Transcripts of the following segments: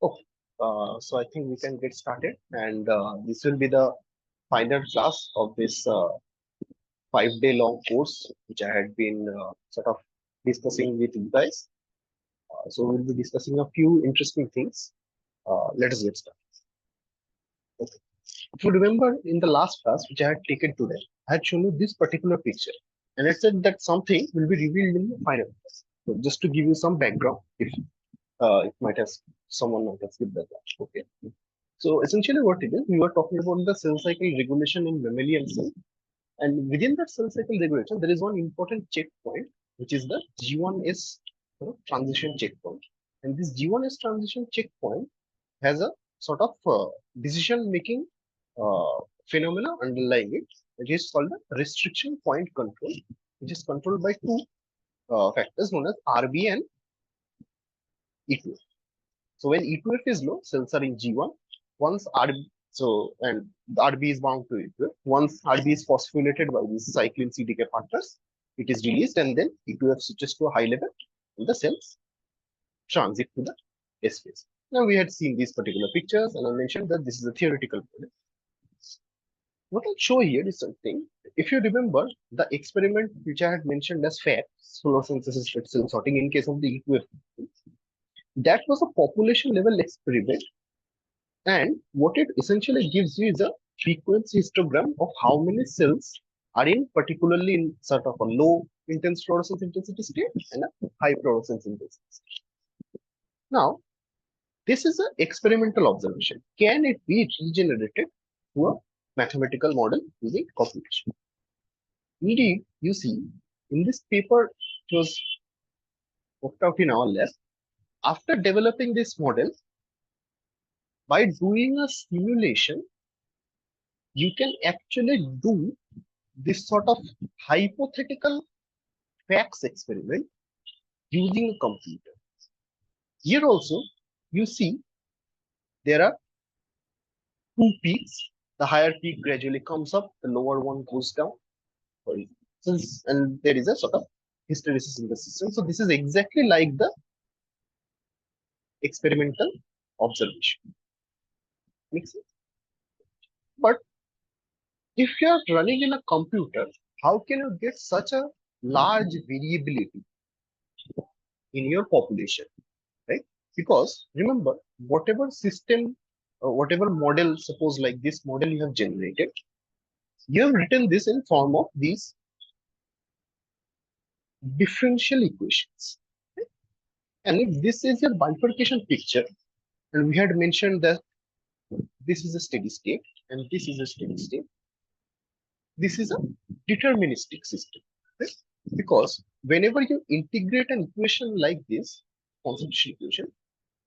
Okay, so I think we can get started, and this will be the final class of this 5 day long course, which I had been sort of discussing with you guys. So we'll be discussing a few interesting things. Let us get started. Okay. If you remember in the last class, which I had taken today, I had shown you this particular picture, and I said that something will be revealed in the final class. So just to give you some background, if it might have someone might have skipped that class. Okay. So essentially what it is, we were talking about the cell cycle regulation in mammalian cell. And within that cell cycle regulation, there is one important checkpoint, which is the G1S transition checkpoint. And this G1S transition checkpoint has a sort of decision-making uh, phenomena underlying it. It is called the restriction point control, which is controlled by two factors known as RB and E2F. So when E2F is low, cells are in G1. Once RB, and the RB is bound to E2F. Once RB is phosphorylated by these cyclin CDK partners, it is released, and then E2F switches to a high level, and the cells transit to the S phase. Now we had seen these particular pictures, and I mentioned that this is a theoretical model. What I'll show here is something. If you remember the experiment which I had mentioned as FAT, solar synthesis FAT cell sorting in case of the E2F, that was a population level experiment. And what it essentially gives you is a frequency histogram of how many cells are in particularly in sort of a low intense fluorescence intensity state and a high fluorescence intensity state. Now, this is an experimental observation. Can it be regenerated to a mathematical model using computation? Indeed, you see, in this paper, it was worked out in our lab. After developing this model, by doing a simulation, you can actually do this sort of hypothetical facts experiment using a computer. Here also, you see there are two peaks. The higher peak gradually comes up, the lower one goes down. And there is a sort of hysteresis in the system. So this is exactly like the experimental observation. Makes sense? But if you are running in a computer, how can you get such a large variability in your population, right? Because remember, whatever system, whatever model, suppose like this model you have generated, you have written this in form of these differential equations. Right? And if this is your bifurcation picture, and we had mentioned that this is a steady state, and this is a steady state, this is a deterministic system, right? Because whenever you integrate an equation like this, concentric equation,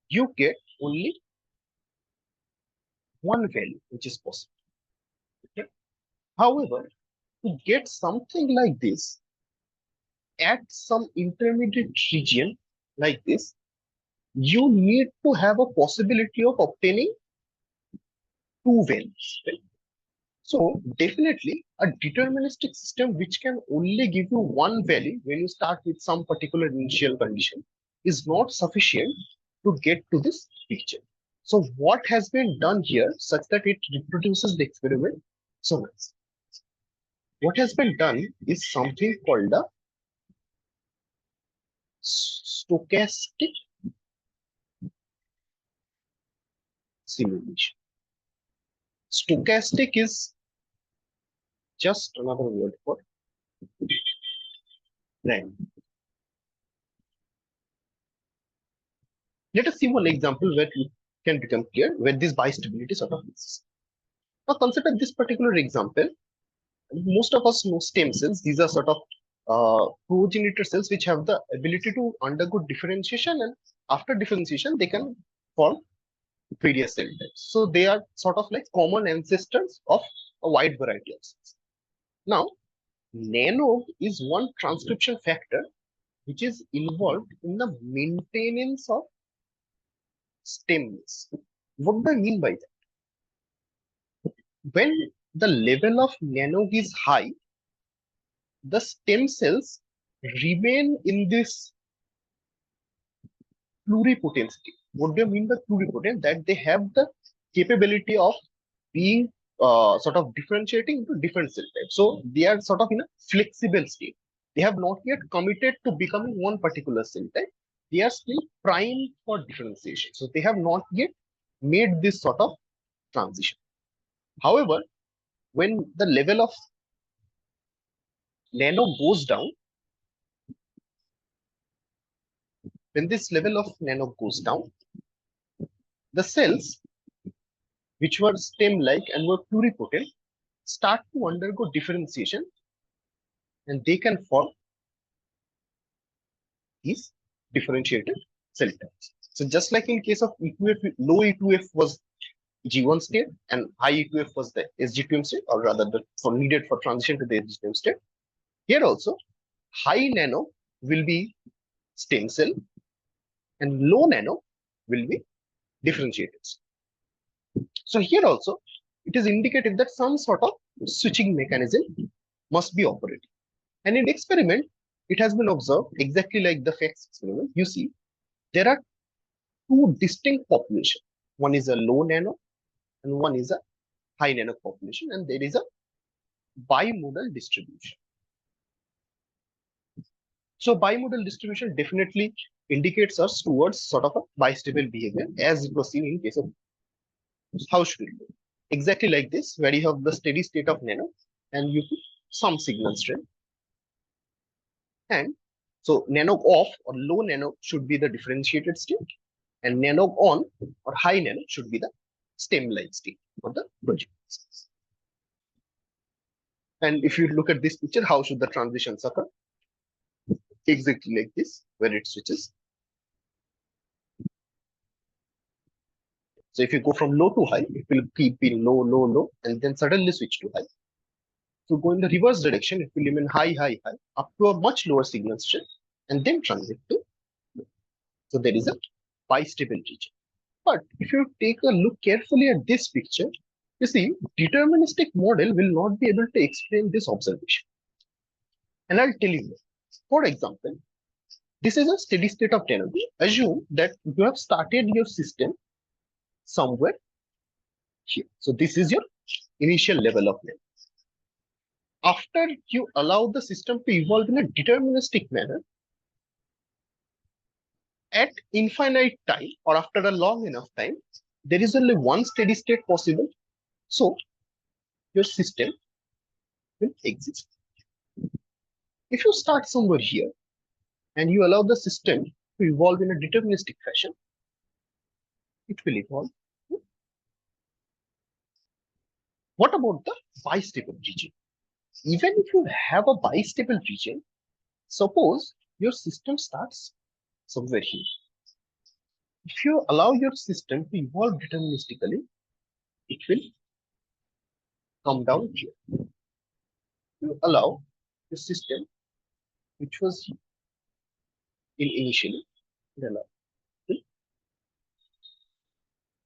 you get only one value which is possible. Okay? However, to get something like this at some intermediate region like this, you need to have a possibility of obtaining two values. Right? So definitely a deterministic system which can only give you one value when you start with some particular initial condition is not sufficient to get to this picture. So what has been done here such that it reproduces the experiment so nice? What has been done is something called a stochastic simulation. Stochastic is just another word for random. Let us see one example where it can become clear where this bistability sort of exists. Now consider this particular example. Most of us know stem cells. These are sort of progenitor cells which have the ability to undergo differentiation, and after differentiation they can form various cell types. So they are sort of like common ancestors of a wide variety of cells. Now, nano is one transcription factor which is involved in the maintenance of stemness. What do I mean by that? When the level of nano is high, the stem cells remain in this pluripotent state. What do you mean by pluripotent? That they have the capability of being sort of differentiating into different cell types. So they are sort of in a flexible state. They have not yet committed to becoming one particular cell type. They are still primed for differentiation. So they have not yet made this sort of transition. However, when the level of nano goes down, when this level of nano goes down, the cells which were stem-like and were pluripotent start to undergo differentiation, and they can form these differentiated cell types. So just like in case of E2F, low E2F was G1 state and high E2F was the SG2M state, or rather the for needed for transition to the SG2M state. Here also, high nano will be stem cell and low nano will be differentiated. So here also, it is indicated that some sort of switching mechanism must be operating. And in experiment, it has been observed exactly like the FACS experiment. You see, there are two distinct populations. One is a low nano and one is a high nano population, and there is a bimodal distribution. So bimodal distribution definitely indicates us towards sort of a bistable behavior, as it was seen in case of how should it be? Exactly like this, where you have the steady state of nano and you put some signal strength. And so nano off or low nano should be the differentiated state, and nano on or high nano should be the stem-like state for the project. And if you look at this picture, how should the transitions occur? Exactly like this, where it switches. So if you go from low to high, it will keep in low, low, low, and then suddenly switch to high. So go in the reverse direction, it will remain high, high, high, up to a much lower signal strength, and then transit to low. So there is a bistable region. But if you take a look carefully at this picture, you see, deterministic model will not be able to explain this observation. And I'll tell you. For example, this is a steady state of energy. Assume that you have started your system somewhere here. So this is your initial level of level. After you allow the system to evolve in a deterministic manner, at infinite time or after a long enough time, there is only one steady state possible. So your system will exist. If you start somewhere here and you allow the system to evolve in a deterministic fashion, it will evolve. What about the bistable region? Even if you have a bistable region, suppose your system starts somewhere here. If you allow your system to evolve deterministically, it will come down here. You allow the system, which was in initially, allow.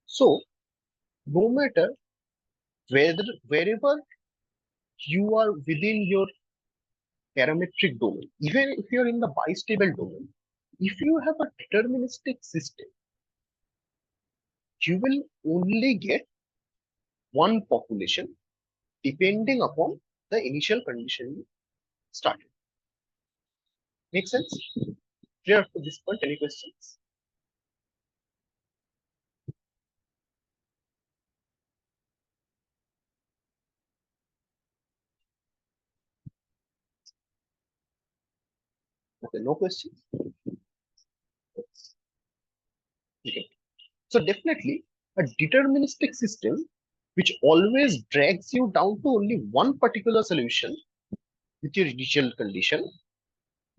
So, no matter wherever you are within your parametric domain, even if you're in the bistable domain, if you have a deterministic system, you will only get one population depending upon the initial condition you started. Make sense? Clear up to this point? Any questions? Okay, no questions. Okay. So definitely a deterministic system which always drags you down to only one particular solution with your initial condition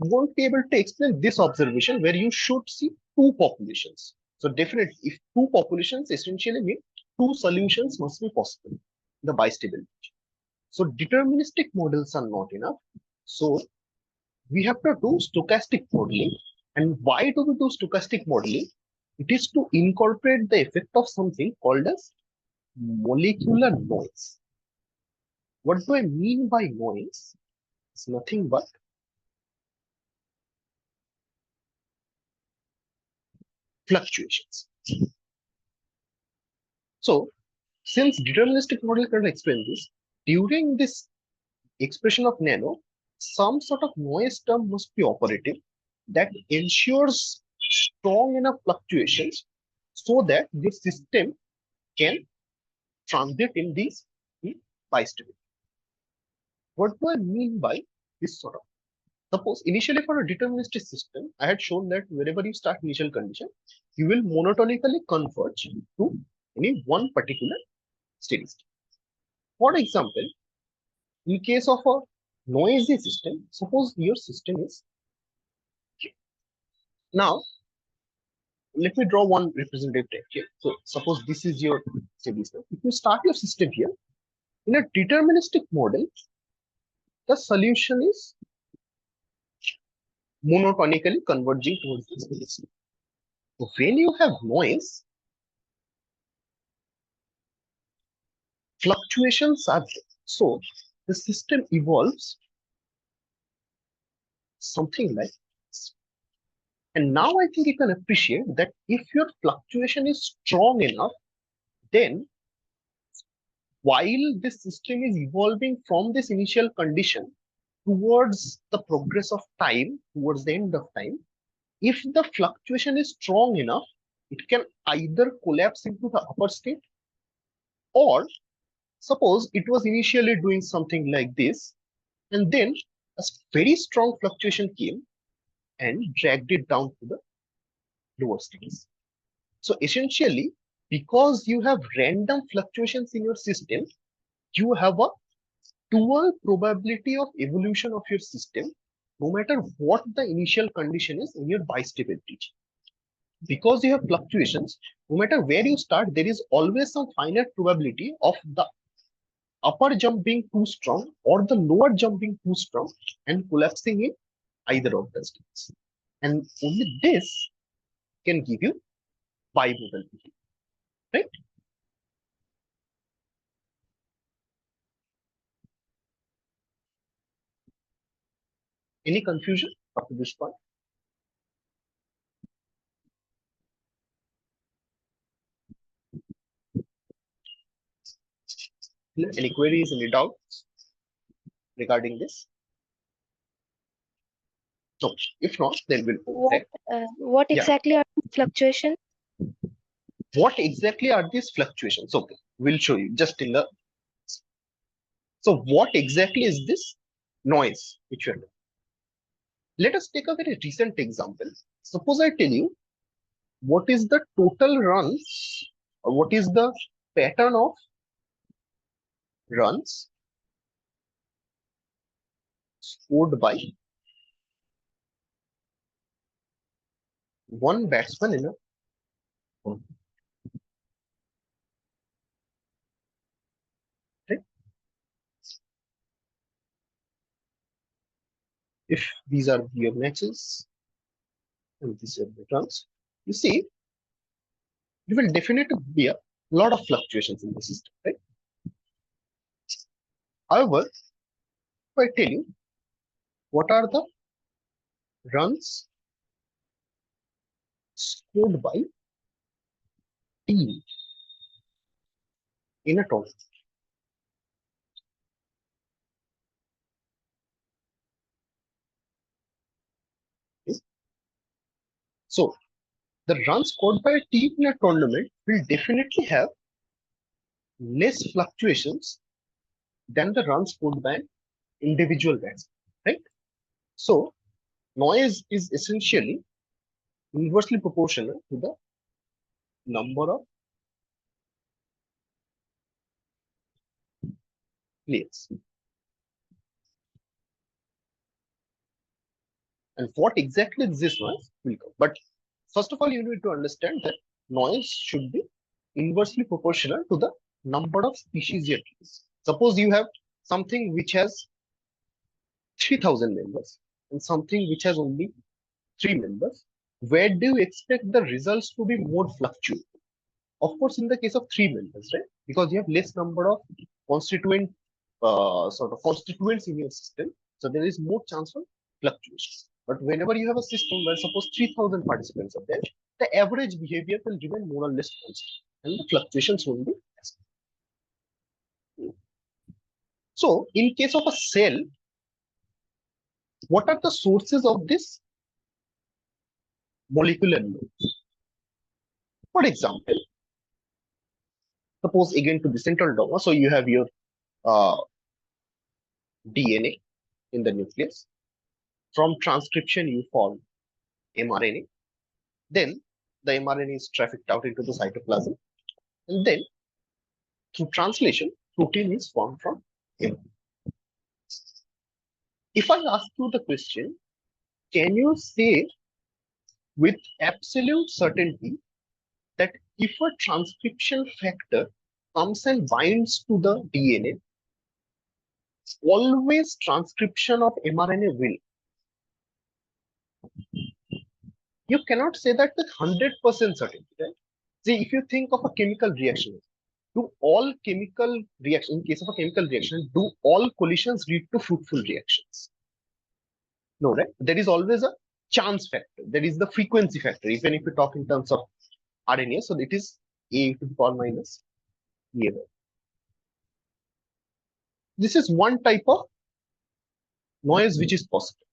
won't be able to explain this observation where you should see two populations. So definitely, if two populations essentially mean two solutions must be possible in the bistable. So deterministic models are not enough. So we have to do stochastic modeling. And why do we do stochastic modeling? It is to incorporate the effect of something called as molecular noise. What do I mean by noise? It's nothing but fluctuations. So since deterministic model can explain this, during this expression of nano, some sort of noise term must be operative that ensures strong enough fluctuations so that the system can transit in these bistability. What do I mean by this sort of? Suppose initially for a deterministic system, I had shown that wherever you start initial condition, you will monotonically converge to any one particular steady state. For example, in case of a noisy system, suppose your system is now. Let me draw one representative type here. So suppose this is your steady state. If you start your system here in a deterministic model, the solution is monotonically converging towards this steady state. So when you have noise, fluctuations are there. So the system evolves something like this. And now I think you can appreciate that if your fluctuation is strong enough, then while this system is evolving from this initial condition towards the progress of time, towards the end of time, if the fluctuation is strong enough, it can either collapse into the upper state, or suppose it was initially doing something like this, and then a very strong fluctuation came and dragged it down to the lower states. So essentially, because you have random fluctuations in your system, you have a dual probability of evolution of your system, no matter what the initial condition is in your bistable region. Because you have fluctuations, no matter where you start, there is always some finite probability of the upper jump being too strong or the lower jump being too strong and collapsing in either of the states. And only this can give you bimodality, right? Any confusion up to this point? Any queries, any doubts regarding this? No. If not, then we'll go ahead. What Yeah. exactly are fluctuations? What exactly are these fluctuations? Okay, we'll show you just in the. So what exactly is this noise which we are doing? Let us take a very recent example. Suppose I tell you what is the total runs, or what is the pattern of runs scored by one batsman in a tournament, right? If these are your matches and these are the runs, you see, there will definitely be a lot of fluctuations in the system, right? However, if I tell you what are the runs scored by team in a tournament. Okay? So the runs scored by a team in a tournament will definitely have less fluctuations than the runs scored by an individual batsman, right? So noise is essentially inversely proportional to the number of players. And what exactly is this noise will come. But first of all, you need to understand that noise should be inversely proportional to the number of species you have. Suppose you have something which has 3,000 members and something which has only 3 members. Where do you expect the results to be more fluctuate? Of course, in the case of 3 members, right? Because you have less number of constituents in your system, so there is more chance of fluctuations. But whenever you have a system where suppose 3,000 participants are there, the average behavior will remain more or less constant and the fluctuations will be less. So in case of a cell, what are the sources of this molecular noise? For example, suppose again to the central dogma, so you have your uh, DNA in the nucleus. From transcription, you form mRNA. Then the mRNA is trafficked out into the cytoplasm. And then through translation, protein is formed from mRNA. If I ask you the question, can you say with absolute certainty that if a transcription factor comes and binds to the DNA, always transcription of mRNA will? You cannot say that with 100% certainty, right? See, if you think of a chemical reaction, do all chemical reaction, in case of a chemical reaction, do all collisions lead to fruitful reactions? No, right? There is always a chance factor. There is the frequency factor, even if we talk in terms of RNA. So it is A to the power minus E. This is one type of noise which is possible.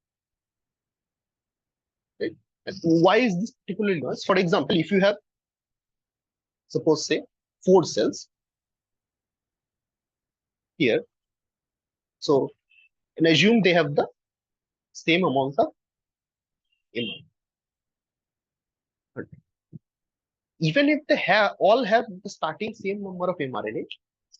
Right? And why is this particularly noise? For example, if you have, suppose, say, 4 cells here, so and assume they have the same amount of mRNA. Even if they all have the starting same number of mRNA,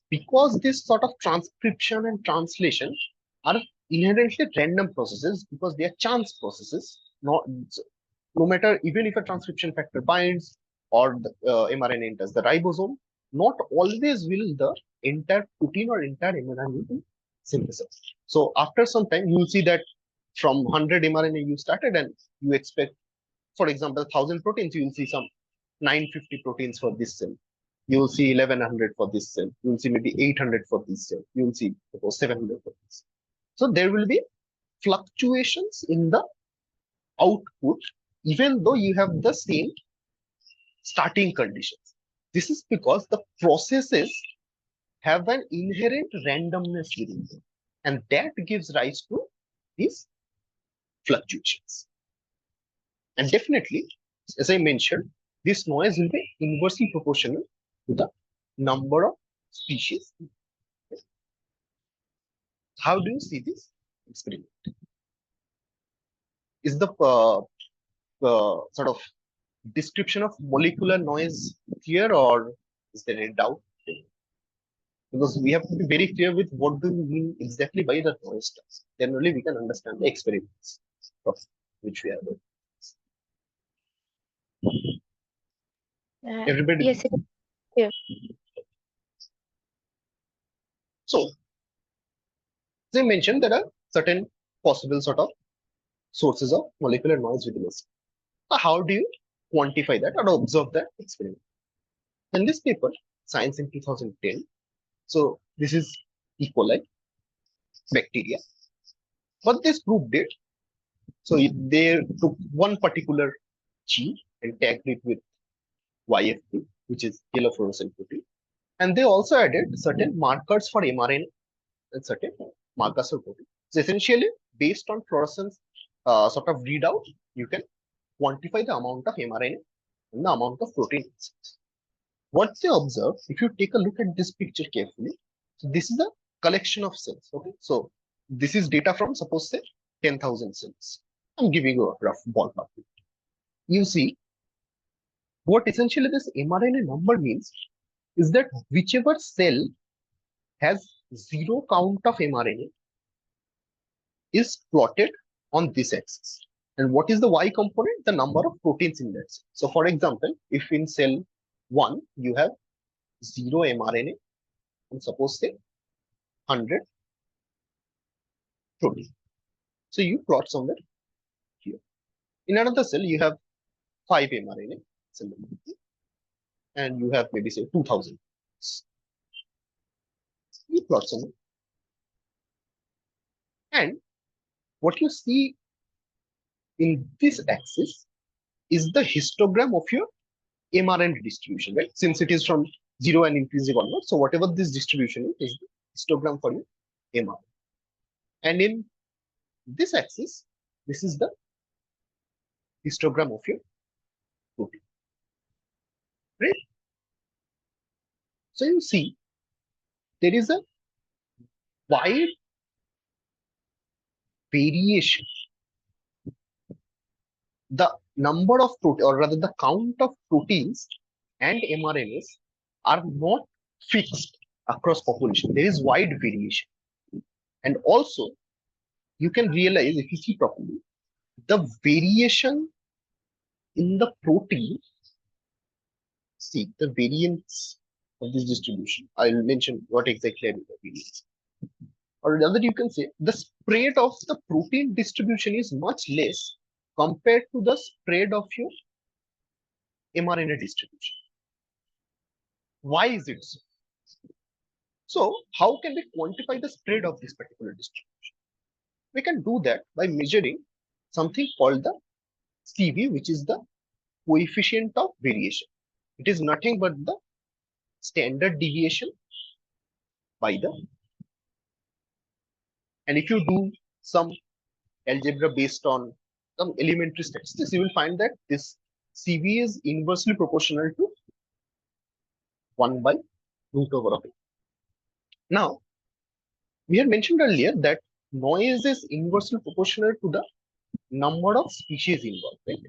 because this sort of transcription and translation are inherently random processes, because they are chance processes, no matter even if a transcription factor binds or the mRNA enters the ribosome, not always will the entire protein or entire mRNA be synthesized. So after some time, you will see that from 100 mRNA you started and you expect, for example, 1,000 proteins, you will see some 950 proteins for this cell. You will see 1100 for this cell. You will see maybe 800 for this cell. You will see suppose 700 for this. So there will be fluctuations in the output, even though you have the same starting conditions. This is because the processes have an inherent randomness within them, and that gives rise to these fluctuations. And definitely, as I mentioned, this noise will be inversely proportional to the number of species. How do you see this experiment? Is the sort of description of molecular noise clear, or is there any doubt? Because we have to be very clear with what do we mean exactly by the noise terms. Then only we can understand the experiments of which we are doing. Everybody. Yes, yeah. So, they mentioned there are certain possible sort of sources of molecular noise within us. So how do you quantify that or observe that experiment? In this paper, Science in 2010, so this is E. coli bacteria. What this group did, so they took one particular gene and tagged it with YFP, which is yellow fluorescent protein, and they also added certain markers for mRNA and certain markers for protein. So essentially, based on fluorescence sort of readout, you can quantify the amount of mRNA and the amount of protein. What they observe, if you take a look at this picture carefully, so this is a collection of cells. Okay, so this is data from suppose say 10,000 cells. I'm giving you a rough ballpark. You see, what essentially this mRNA number means is that whichever cell has 0 count of mRNA is plotted on this axis. And what is the Y component? The number of proteins in that cell. So for example, if in cell 1 you have 0 mRNA and suppose say 100 protein. So you plot somewhere here. In another cell, you have 5 mRNA cell and you have maybe say 2000. You plot somewhere. And what you see in this axis is the histogram of your mRNA distribution, right? Since it is from 0 and increasing onward, so whatever this distribution is the histogram for your mRNA. And in this axis, this is the histogram of your protein, right? So you see, there is a wide variation. The number of protein, or rather the count of proteins and mRNAs are not fixed across population. There is wide variation. And also, you can realize if you see properly, the variation in the protein, see the variance of this distribution. I'll mention what exactly I mean by variance. Or rather, you can say the spread of the protein distribution is much less compared to the spread of your mRNA distribution. Why is it so? So, how can we quantify the spread of this particular distribution? We can do that by measuring something called the CV, which is the coefficient of variation. It is nothing but the standard deviation by the, and if you do some algebra based on some elementary statistics, you will find that this CV is inversely proportional to 1 by root over of it. Now, we had mentioned earlier that noise is inversely proportional to the number of species involved, right?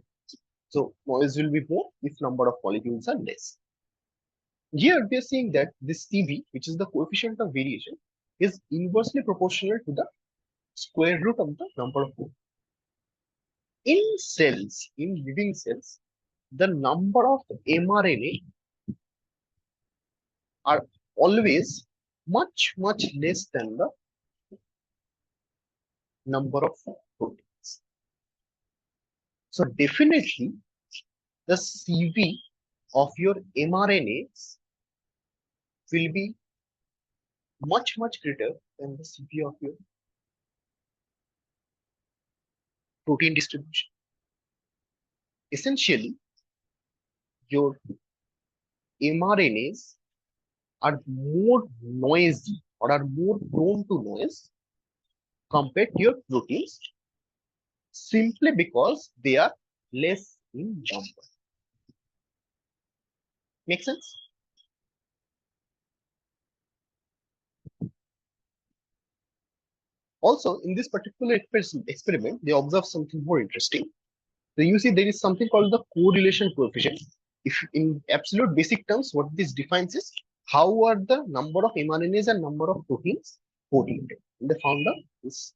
So noise will be more if number of molecules are less. Here we are seeing that this CV, which is the coefficient of variation, is inversely proportional to the square root of the number of molecules. In cells, in living cells, the number of mRNA are always much less than the number of proteins. So definitely the CV of your mRNAs will be much greater than the CV of your protein distribution. Essentially, your mRNAs are more noisy or are more prone to noise compared to your proteins, simply because they are less in number. Make sense? Also, in this particular experiment, they observe something more interesting. So you see there is something called the correlation coefficient. If in absolute basic terms, what this defines is how are the number of mRNAs and number of proteins correlated. And they found out this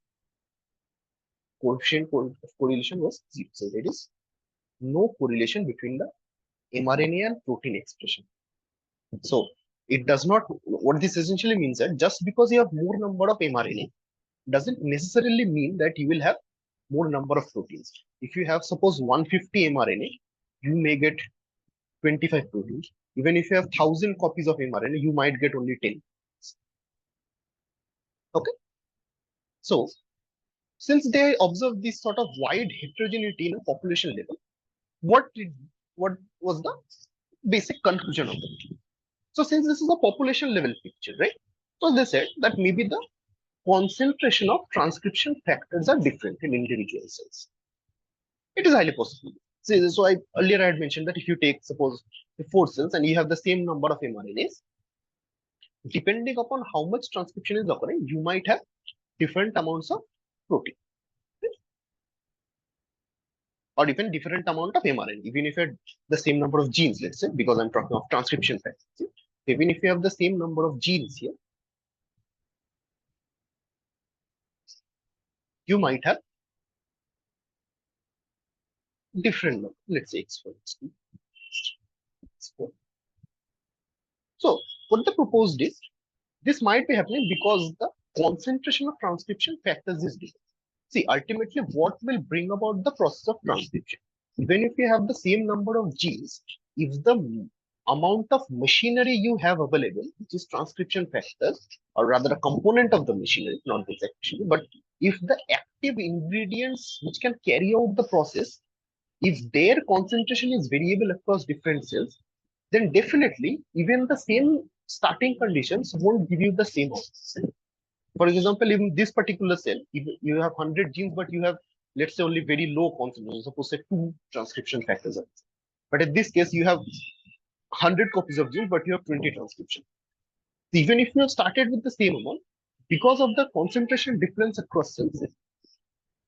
coefficient of correlation was 0. So there is no correlation between the mRNA and protein expression. So it does not, what this essentially means that just because you have more number of mRNA doesn't necessarily mean that you will have more number of proteins. If you have suppose 150 mRNA, you may get 25 proteins. Even if you have 1,000 copies of mRNA, you might get only 10. Okay. So since they observed this sort of wide heterogeneity in a population level, what was the basic conclusion of it? So since this is a population level picture, right? So they said that maybe the concentration of transcription factors are different in individual cells. It is highly possible. So earlier I had mentioned that if you take suppose the 4 cells and you have the same number of mRNAs, depending upon how much transcription is occurring, you might have different amounts of protein, or even different amount of mRNA. Even if you have the same number of genes, let's say, because I'm talking of transcription factors. Even if you have the same number of genes here, you might have different number. Let's say X1, X2, X4. So what they proposed is this might be happening because the concentration of transcription factors is different. See, ultimately, what will bring about the process of transcription? Even if you have the same number of genes, if the amount of machinery you have available, which is transcription factors, or rather a component of the machinery, not the exact machinery, but if the active ingredients which can carry out the process, if their concentration is variable across different cells, then definitely even the same starting conditions won't give you the same output. For example, in this particular cell, if you have 100 genes, but you have, let's say, only very low concentration, suppose say 2 transcription factors. But in this case, you have 100 copies of genes, but you have 20 transcription. Even if you have started with the same amount, because of the concentration difference across cells,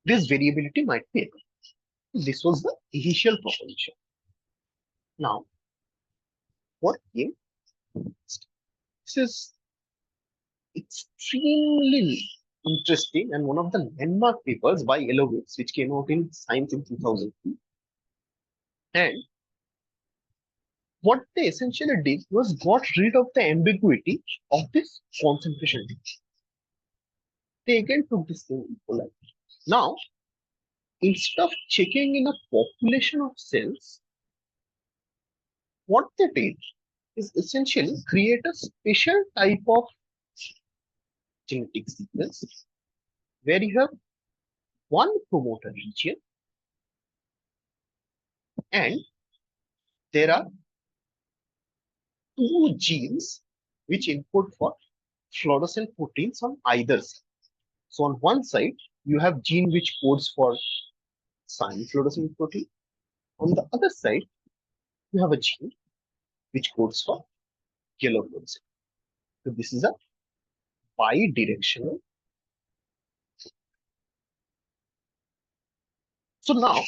this variability might be occurring. This was the initial proposition. Now, what came next? This is extremely interesting and one of the landmark papers by Elovitz, which came out in Science in 2002. And what they essentially did was got rid of the ambiguity of this concentration. They again took this thing equalized. Now, instead of checking in a population of cells, what they did is essentially create a special type of genetic sequence where you have one promoter region and there are two genes which encode for fluorescent proteins on either side. So on one side, you have gene which codes for cyan fluorescent protein. On the other side, you have a gene which codes for yellow fluorescent. So this is a bidirectional. So now,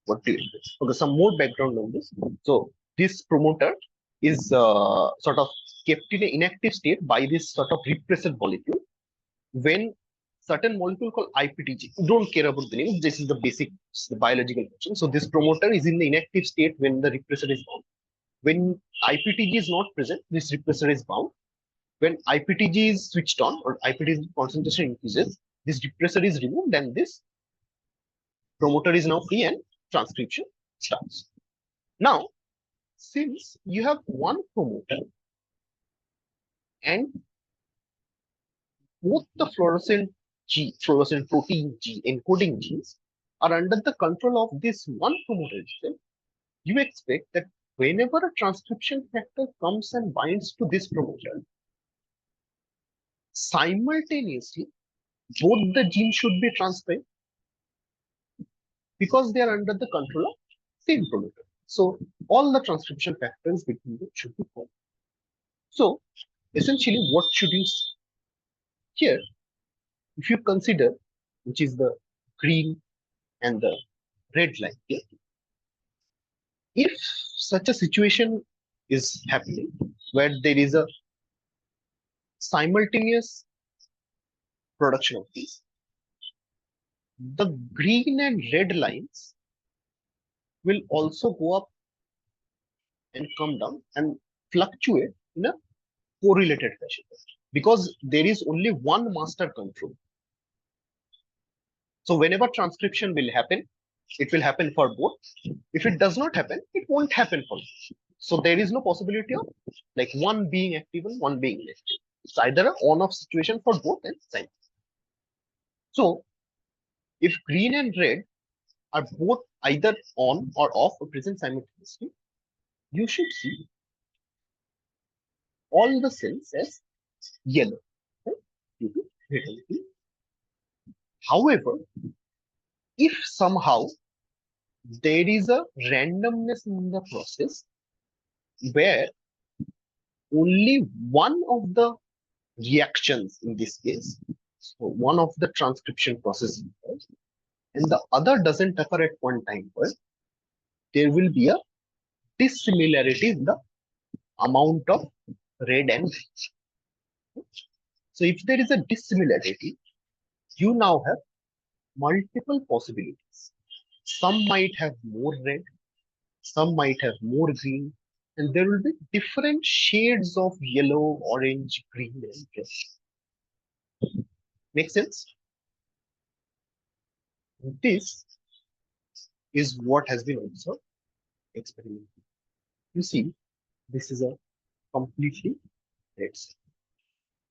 what do you expect? Okay, some more background on this. So this promoter is sort of kept in an inactive state by this sort of repressor molecule. When certain molecule called IPTG, don't care about the name, this is the basic the biological function. So this promoter is in the inactive state when the repressor is bound. When IPTG is not present, this repressor is bound. When IPTG is switched on or IPTG concentration increases, this repressor is removed and this promoter is now free and transcription starts. Now, since you have one promoter and both the fluorescent protein G encoding genes are under the control of this one promoter gene, you expect that whenever a transcription factor comes and binds to this promoter, simultaneously both the genes should be transcribed because they are under the control of same promoter. So all the transcription factors between them should be formed. So essentially, what should you here? If you consider, which is the green and the red line here, if such a situation is happening where there is a simultaneous production of these, the green and red lines will also go up and come down and fluctuate in a correlated fashion because there is only one master control. So whenever transcription will happen, it will happen for both. If it does not happen, it won't happen for both. So there is no possibility of like one being active and one being inactive. It's either an on-off situation for both and side. So if green and red are both either on or off or present simultaneously, you should see all the cells as yellow, right? Due to vitality. However, if somehow there is a randomness in the process where only one of the reactions in this case, so one of the transcription process occurs, and the other doesn't occur at one time point, there will be a dissimilarity in the amount of red and green. So if there is a dissimilarity, you now have multiple possibilities. Some might have more red, some might have more green, and there will be different shades of yellow, orange, green, and red. Make sense? This is what has been observed experimentally. You see, this is a completely red cell.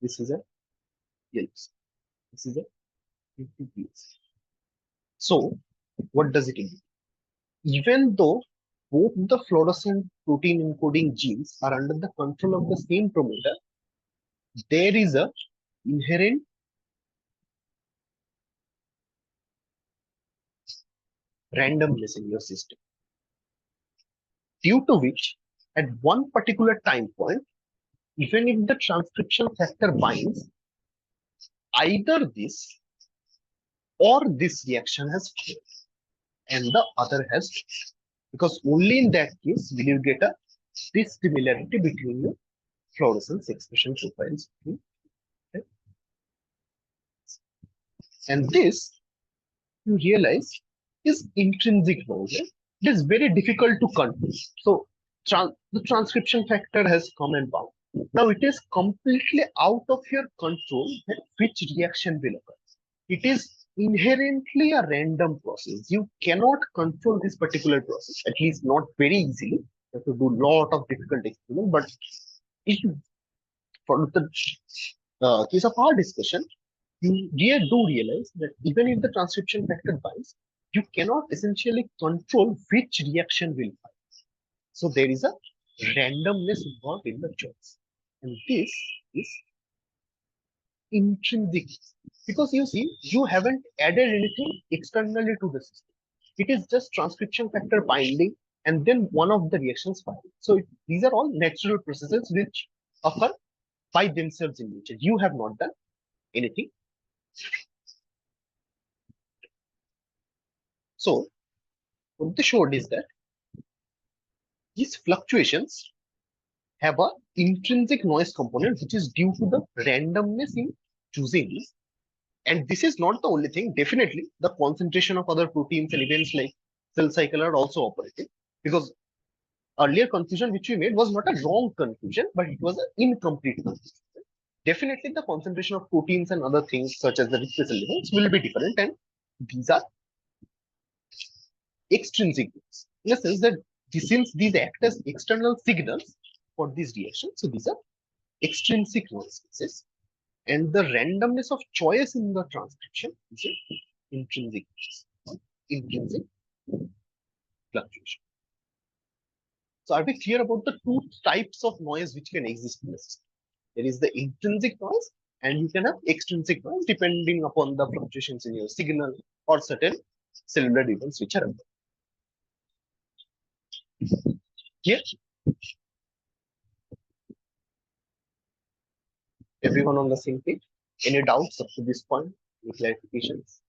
This is a yellow cell. This is a degrees. So what does it mean? Even though both the fluorescent protein encoding genes are under the control of the same promoter, there is a inherent randomness in your system, due to which at one particular time point, even if the transcription factor binds, either this or this reaction has failed and the other has failed. Because only in that case will you get a dissimilarity between your fluorescence expression profiles. Okay? And this, you realize, is intrinsic knowledge. It is very difficult to control. So the transcription factor has come and bound. Now it is completely out of your control that which reaction will occur. It is inherently a random process. You cannot control this particular process, at least not very easily. You have to do a lot of difficult experiments. But if for the case of our discussion, you do realize that even if the transcription factor binds, you cannot essentially control which reaction will bind. So there is a randomness involved in the choice. And this is intrinsic, because you see, you haven't added anything externally to the system. It is just transcription factor binding and then one of the reactions firing. So these are all natural processes which occur by themselves in nature. You have not done anything. So what they showed is that these fluctuations have a intrinsic noise component which is due to the randomness in choosing these. And this is not the only thing. Definitely, the concentration of other proteins and events like cell cycle are also operating, because earlier conclusion which we made was not a wrong conclusion, but it was an incomplete conclusion. Definitely, the concentration of proteins and other things such as the rich cell events will be different, and these are extrinsic ones. In the sense that since these act as external signals for these reactions, so these are extrinsic noise spaces. And the randomness of choice in the transcription is an intrinsic fluctuation. So are we clear about the two types of noise which can exist in the system? There is the intrinsic noise and you can have extrinsic noise depending upon the fluctuations in your signal or certain cellular events which are available. Here, everyone on the same page? Any doubts up to this point? Any clarifications?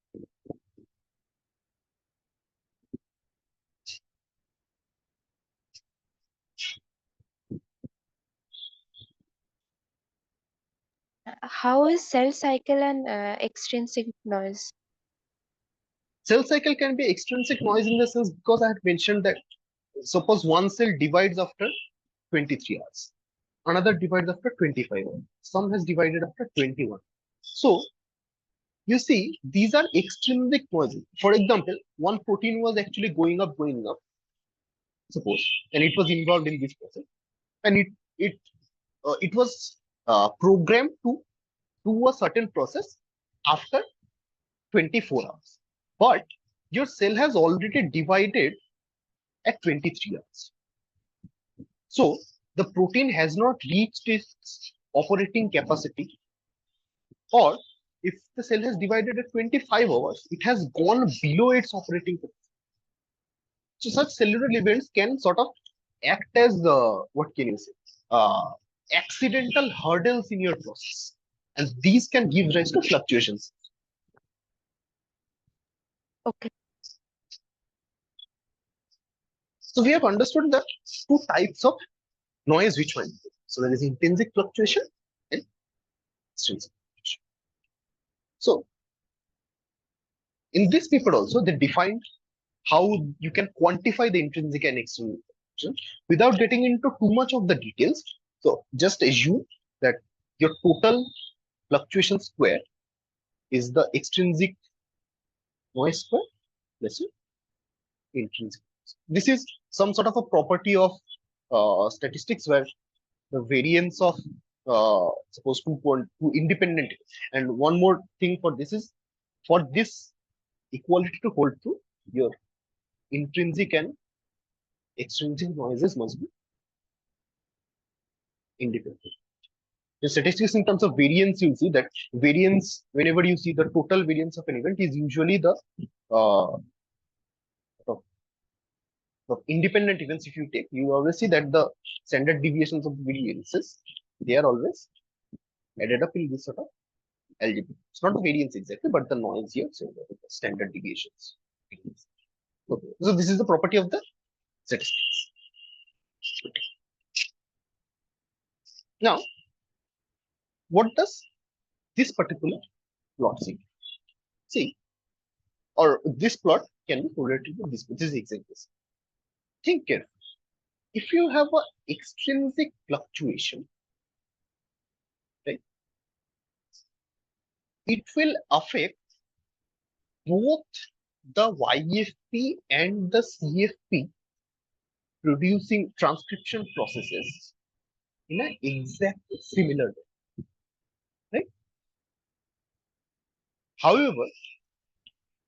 How is cell cycle and extrinsic noise? Cell cycle can be extrinsic noise in the sense, because I had mentioned that suppose one cell divides after 23 hours, another divides after 25 hours, some has divided after 21. So you see, these are extrinsic noises. For example, one protein was actually going up, suppose, and it was involved in this process, and it was programmed to do a certain process after 24 hours. But your cell has already divided at 23 hours. So the protein has not reached its operating capacity, or if the cell has divided at 25 hours, it has gone below its operating capacity. So such cellular events can sort of act as what can you say, accidental hurdles in your process, and these can give rise to fluctuations. Okay. So we have understood the two types of noise which one. So there is intrinsic fluctuation and extrinsic fluctuation. So in this paper also they defined how you can quantify the intrinsic and extrinsic fluctuation without getting into too much of the details. So just assume that your total fluctuation square is the extrinsic noise square plus your intrinsic. This is some sort of a property of statistics where the variance of suppose 2.2 independent. And one more thing for this is For this equality to hold true, your intrinsic and extrinsic noises must be independent. The statistics in terms of variance, you'll see that variance, whenever you see the total variance of an event, is usually the uh, of, of independent events. If you take, you always see that the standard deviations of variances, they are always added up in this sort of algebra. It's not the variance exactly, but the noise here, so the standard deviations. Okay, so this is the property of the statistics. Now, what does this particular plot say? See, or this plot can be correlated to this. This is exactly this. Think carefully. If you have an extrinsic fluctuation, right, it will affect both the YFP and the CFP producing transcription processes in an exactly similar way, right? However,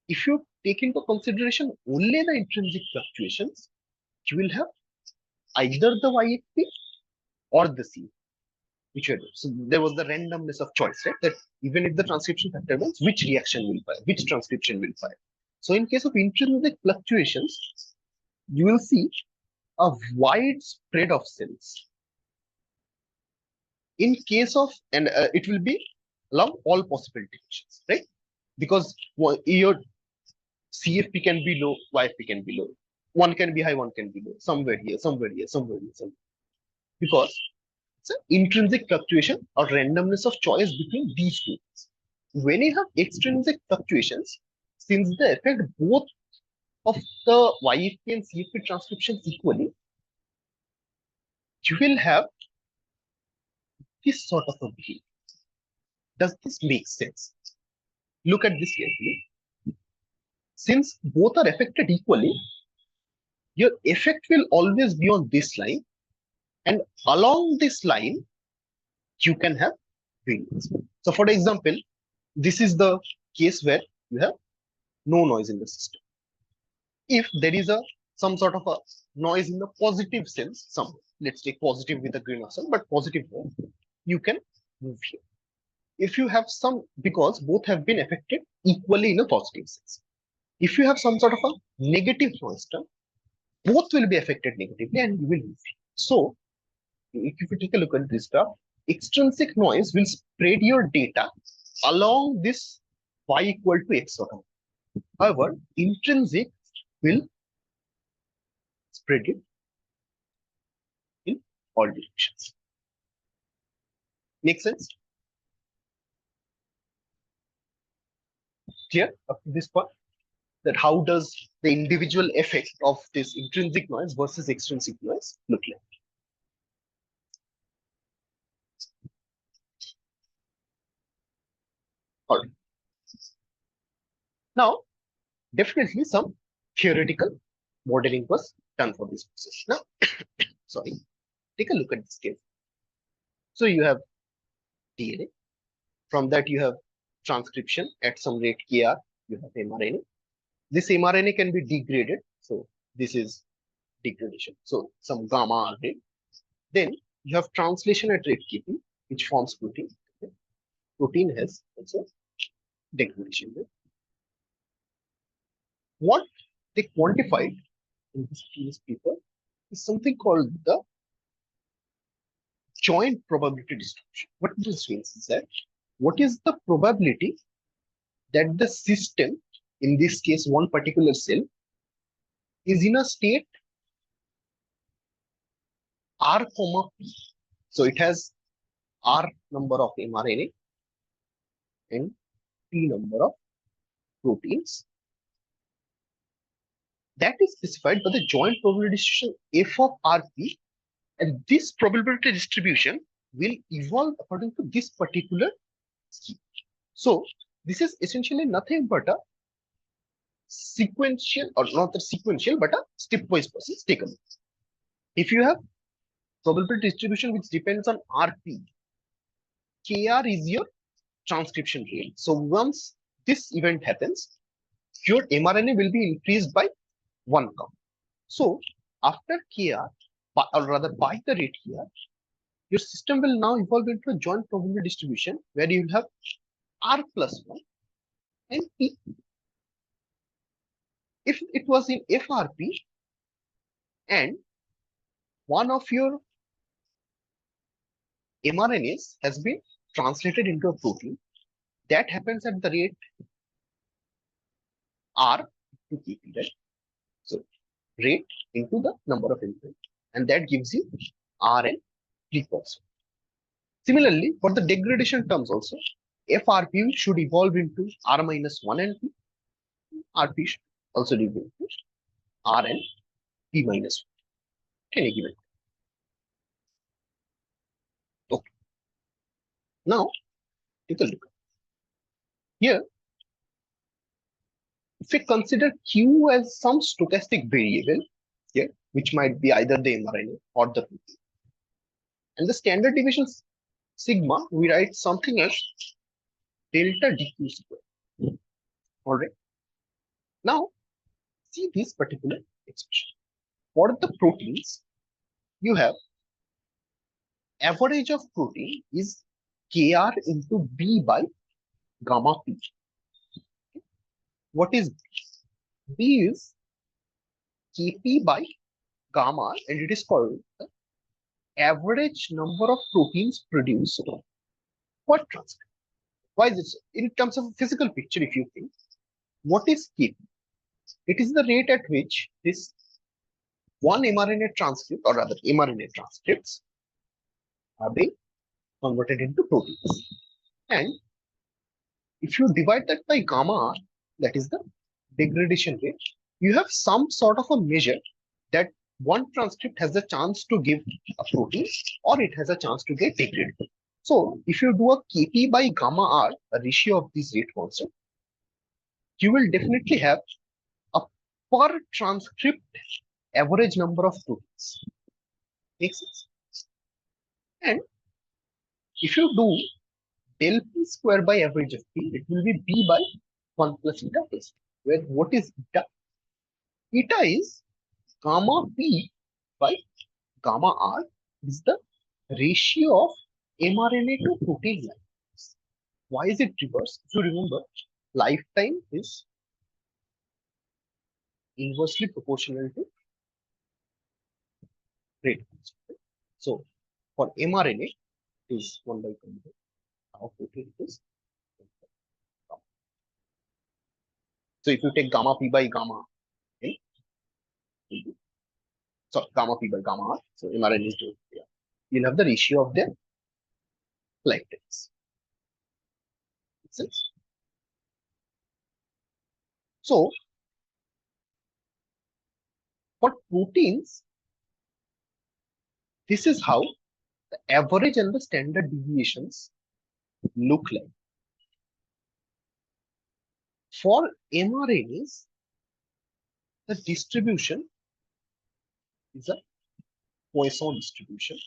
if you take into consideration only the intrinsic fluctuations, you will have either the YFP or the CFP. So there was the randomness of choice, right? That even if the transcription factor wins, which reaction will fire, which transcription will fire. So in case of intrinsic fluctuations, you will see a wide spread of cells. In case of, and it will be along all possible dimensions, right? Because your CFP can be low, YFP can be low. One can be high, one can be low. Somewhere here, somewhere here, somewhere here, somewhere. Because it's an intrinsic fluctuation or randomness of choice between these two. When you have extrinsic fluctuations, since they affect both of the YFP and CFP transcriptions equally, you will have this sort of a behavior. Does this make sense? Look at this carefully. Since both are affected equally, your effect will always be on this line, and along this line, you can have variance. So, for example, this is the case where you have no noise in the system. If there is a some sort of a noise in the positive sense, some let's take positive with a grain of salt, but positive noise, you can move here. If you have some, because both have been affected equally in a positive sense. If you have some sort of a negative noise term, both will be affected negatively and you will move here. So, if you take a look at this graph, extrinsic noise will spread your data along this y equal to x sort of. However, intrinsic will spread it in all directions. Make sense? Clear up to this point? That how does the individual effect of this intrinsic noise versus extrinsic noise look like? All right. Now, definitely some theoretical modeling was done for this process. Now, sorry, take a look at this case. So you have DNA. From that, you have transcription at some rate Kr. You have mRNA. This mRNA can be degraded. So this is degradation. So some gamma RNA. Then you have translation at rate Kp, which forms protein. Okay. Protein has also degradation rate. What they quantified in this previous paper is something called the joint probability distribution. What this means is that what is the probability that the system, in this case one particular cell, is in a state R, P. So it has R number of mRNA and P number of proteins. That is specified by the joint probability distribution F of Rp, and this probability distribution will evolve according to this particular scheme. So this is essentially nothing but a sequential, or not a sequential, but a stepwise process. Take a look. If you have probability distribution which depends on Rp, Kr is your transcription rate. So once this event happens, your mRNA will be increased by 1 count. So after KR, or rather by the rate here, your system will now evolve into a joint probability distribution where you will have R plus 1 and P. If it was in FRP and one of your mRNAs has been translated into a protein, that happens at the rate R to Kp, right? So rate into the number of enzymes, and that gives you R and P also. Similarly, for the degradation terms also, FRP should evolve into R minus 1 and P. RP should also evolve into R and P minus 1 any given. Okay. Now take a look. Here, if we consider Q as some stochastic variable here, which might be either the mRNA or the protein, and the standard deviation sigma, we write something as delta dq square. All right. Now, see this particular expression. For the proteins, you have average of protein is Kr into B by gamma P. What is B? B is Kp by gamma, and it is called the average number of proteins produced per transcript. Why is this? In terms of a physical picture, if you think, what is Kp? It is the rate at which this one mRNA transcript, or rather mRNA transcripts, are being converted into proteins. And if you divide that by gamma R, that is the degradation rate, you have some sort of a measure that one transcript has a chance to give a protein or it has a chance to get degraded. So if you do a Kp by gamma R, a ratio of this rate constant, you will definitely have a per transcript average number of proteins. Makes sense? And if you do del P square by average of P, it will be B by 1 plus eta plus, where what is eta? Eta is gamma P by gamma R is the ratio of mRNA to protein life. Why is it reverse? If you remember, lifetime is inversely proportional to rate. So for mRNA, it is 1 by gamma. Now protein is 1 by gamma. So if you take gamma P by gamma L, so gamma P by gamma R, so mRNA is doing here. You'll have the ratio of their lifetimes. Makes sense? So for proteins, this is how the average and the standard deviations look like. For mRNAs, the distribution is a Poisson distribution,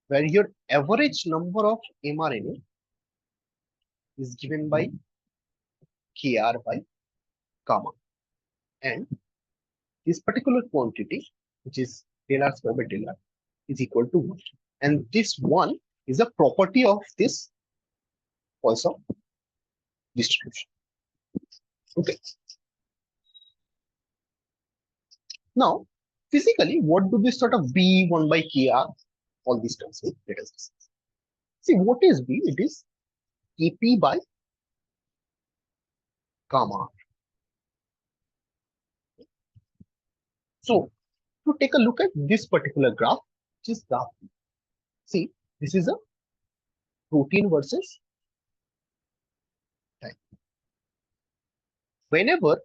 where your average number of mRNA is given by Kr by gamma. And this particular quantity, which is del R square by del R, is equal to 1. And this 1 is a property of this Poisson distribution. Okay. Now, physically, what do this sort of B 1 by Kr, all these terms mean? Let us discuss. See, what is B? It is Kp by gamma. So, to take a look at this particular graph, which is graph B. See, this is a protein versus time. Whenever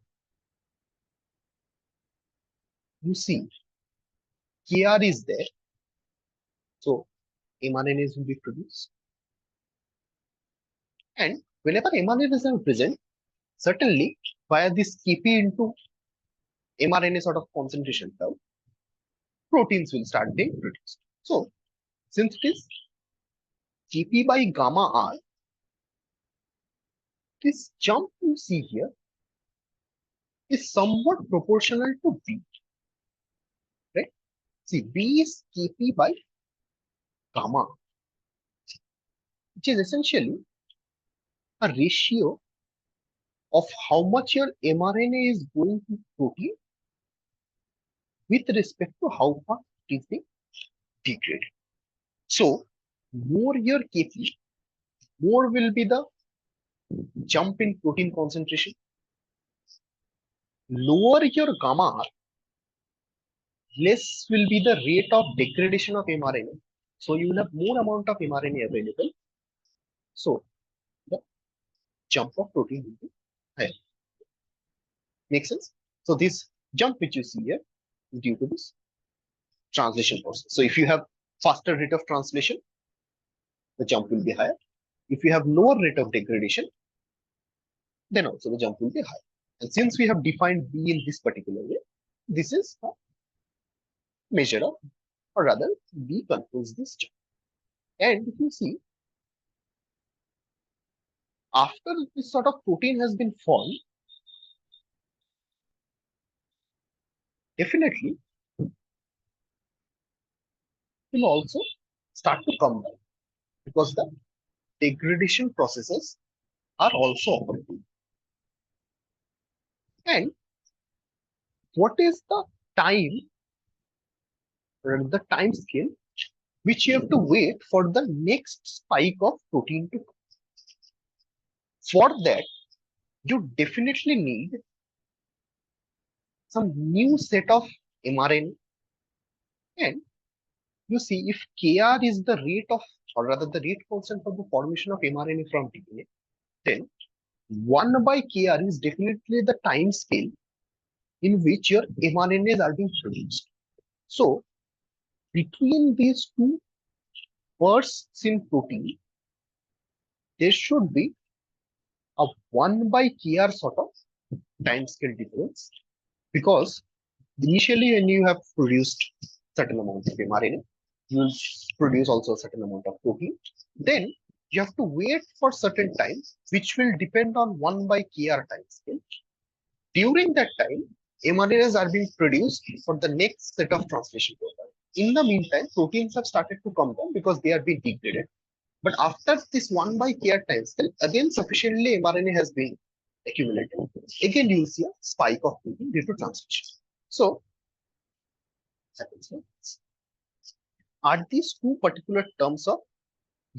you see Kr is there, so mRNAs will be produced. And whenever mRNAs are present, certainly via this Kp into mRNA sort of concentration curve, proteins will start being produced. So, since it is Kp by gamma R, this jump you see here is somewhat proportional to B, right? See, B is Kp by gamma, which is essentially a ratio of how much your mRNA is going to protein with respect to how fast it is being degraded. So, more your Kp, more will be the jump in protein concentration. Lower your gamma, less will be the rate of degradation of mRNA. So, you will have more amount of mRNA available. So, the jump of protein will be higher. Make sense? So, this jump which you see here is due to this translation process. So, if you have faster rate of translation, the jump will be higher. If you have lower rate of degradation, then also the jump will be high. And since we have defined B in this particular way, this is a measure of, or rather, B controls this jump. And if you see, after this sort of protein has been formed, definitely it will also start to come down because the degradation processes are also operating. And what is the time or the time scale which you have to wait for the next spike of protein to come? For that, you definitely need some new set of mRNA. And you see, if Kr is the rate of, or rather the rate constant for the formation of mRNA from DNA, then 1 by Kr is definitely the time scale in which your mRNAs are being produced. So, between these two bursts in protein, there should be a 1 by Kr sort of time scale difference, because initially when you have produced certain amount of mRNA, you will produce also a certain amount of protein. Then you have to wait for certain time, which will depend on 1 by Kr time scale. During that time, mRNAs are being produced for the next set of translation program. In the meantime, proteins have started to come down because they are being degraded. But after this 1 by Kr time scale, again sufficiently mRNA has been accumulated. Again, you will see a spike of protein due to translation. So, are these two particular terms of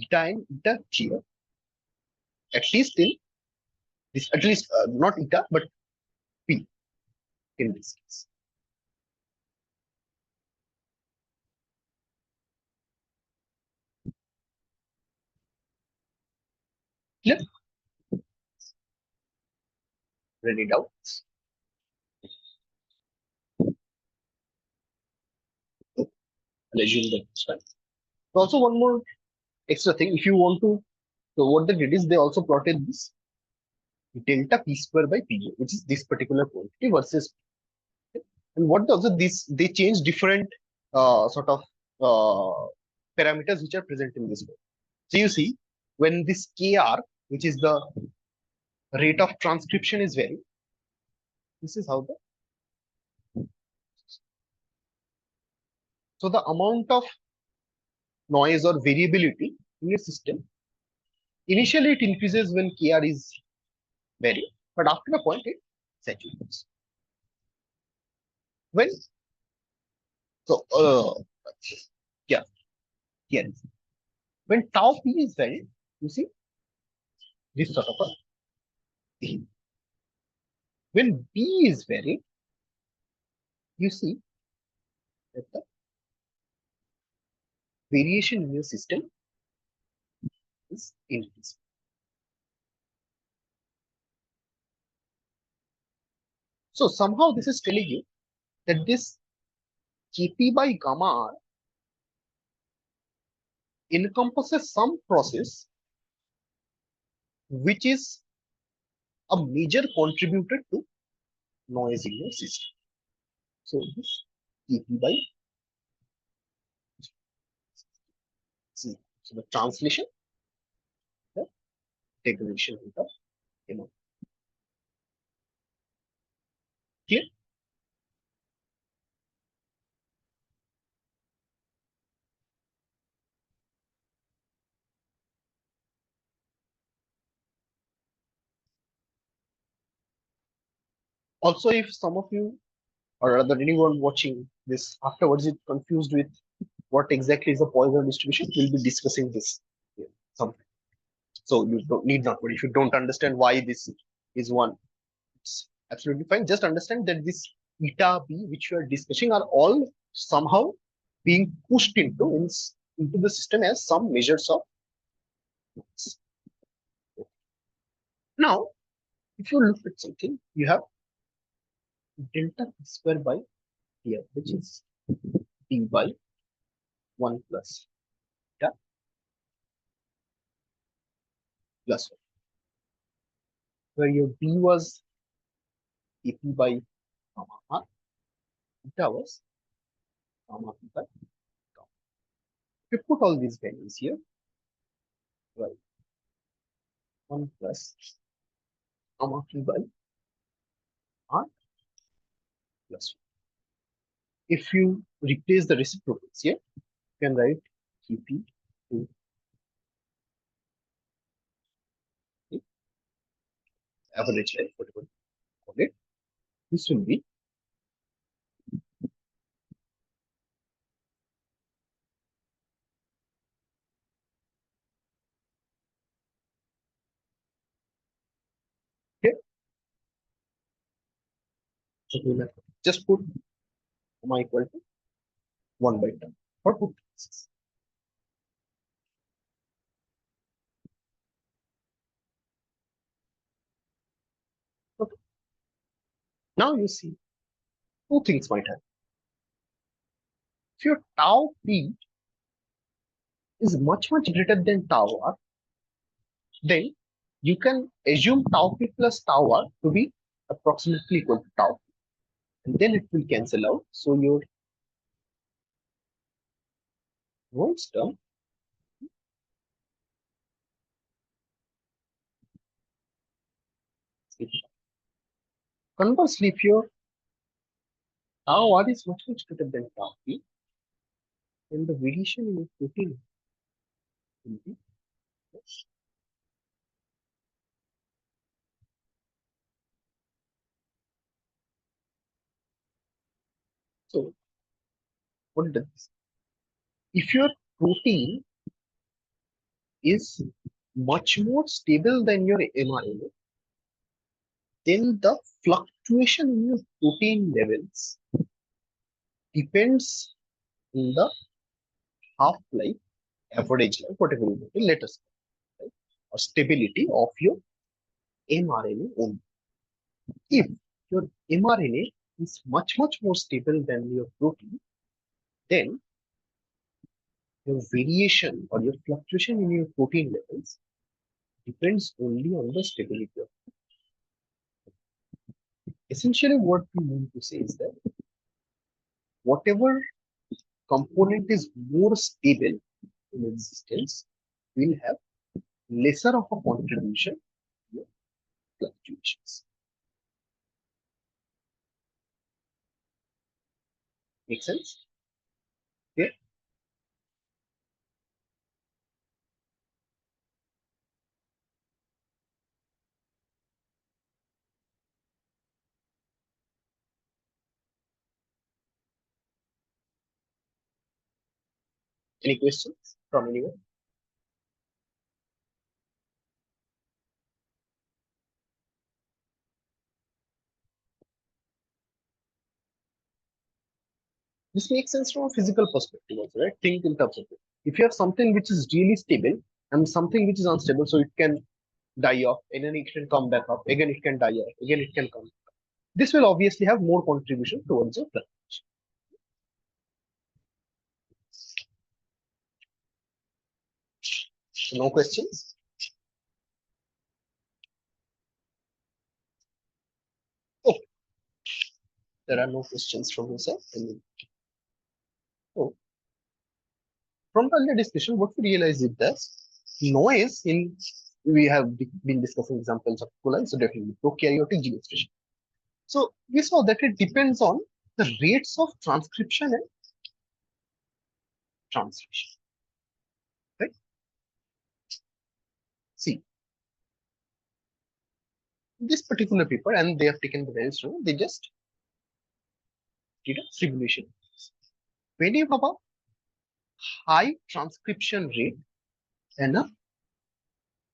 eta and eta clear? At least in this, at least not eta, but P in this case. Clear? Any doubts? I'll assume that it's fine. Also, one more extra thing, if you want to, so what they did is they also plotted this delta p square by pj, which is this particular quantity versus, and what also this they change different sort of parameters which are present in this code. So you see, when this kr, which is the rate of transcription, is varying, this is how the, so the amount of noise or variability in your system, initially it increases when kr is varying, but after a point it saturates. When, so yeah, here is, when tau p is varied, you see this sort of a thing. When b is varied, you see that the variation in your system is increasing. So somehow this is telling you that this Kp by gamma r encompasses some process which is a major contributor to noise in your system. So this Kp by C. So the translation, the degradation rate of You know, clear? Also, if some of you or rather anyone watching this afterwards is confused with what exactly is the Poisson distribution, we'll be discussing this here sometime. So you don't need not worry. If you don't understand why this is one, it's absolutely fine. Just understand that this eta b which we are discussing are all somehow being pushed into the system as some measures of mass. Now, if you look at something, you have delta p square by here, which is d by 1 plus eta plus 1, where your d was ap by gamma r, eta was gamma p by gamma. If you put all these values here, right, 1 plus gamma p by r plus 1. If you replace the reciprocals here, you can write Kp to the average life, whatever you call it. This will be here. So we will just put gamma equal to 1 by 10 for two cases. Okay. Now you see two things might happen. If your tau p is much greater than tau r, then you can assume tau p plus tau r to be approximately equal to tau p, and then it will cancel out. So your Rolle's term is, conversely, if your tau r is much greater than tau p, then the variation in your protein will be less. So what does this? If your protein is much more stable than your mRNA, then the fluctuation in your protein levels depends on the half-life, average life, whatever you want to let us know, right? Or stability of your mRNA only. If your mRNA is much more stable than your protein, then your variation or your fluctuation in your protein levels depends only on the stability of. Essentially, what we mean to say is that whatever component is more stable in existence will have lesser of a contribution to your fluctuations. Make sense? Okay. Any questions from anyone? This makes sense from a physical perspective also, right? Think in terms of it. If you have something which is really stable and something which is unstable, so it can die off, and then it can come back up, again it can die off, again it can come. This will obviously have more contribution towards your fluctuation. So no questions? Oh, there are no questions from your side. Oh, from the earlier discussion, what we realized is that noise in we have been discussing examples of coli, so definitely prokaryotic gene expression. So we saw that it depends on the rates of transcription and translation, right? See, this particular paper, and they have taken the very strong, they just did a simulation. When you have a high transcription rate and a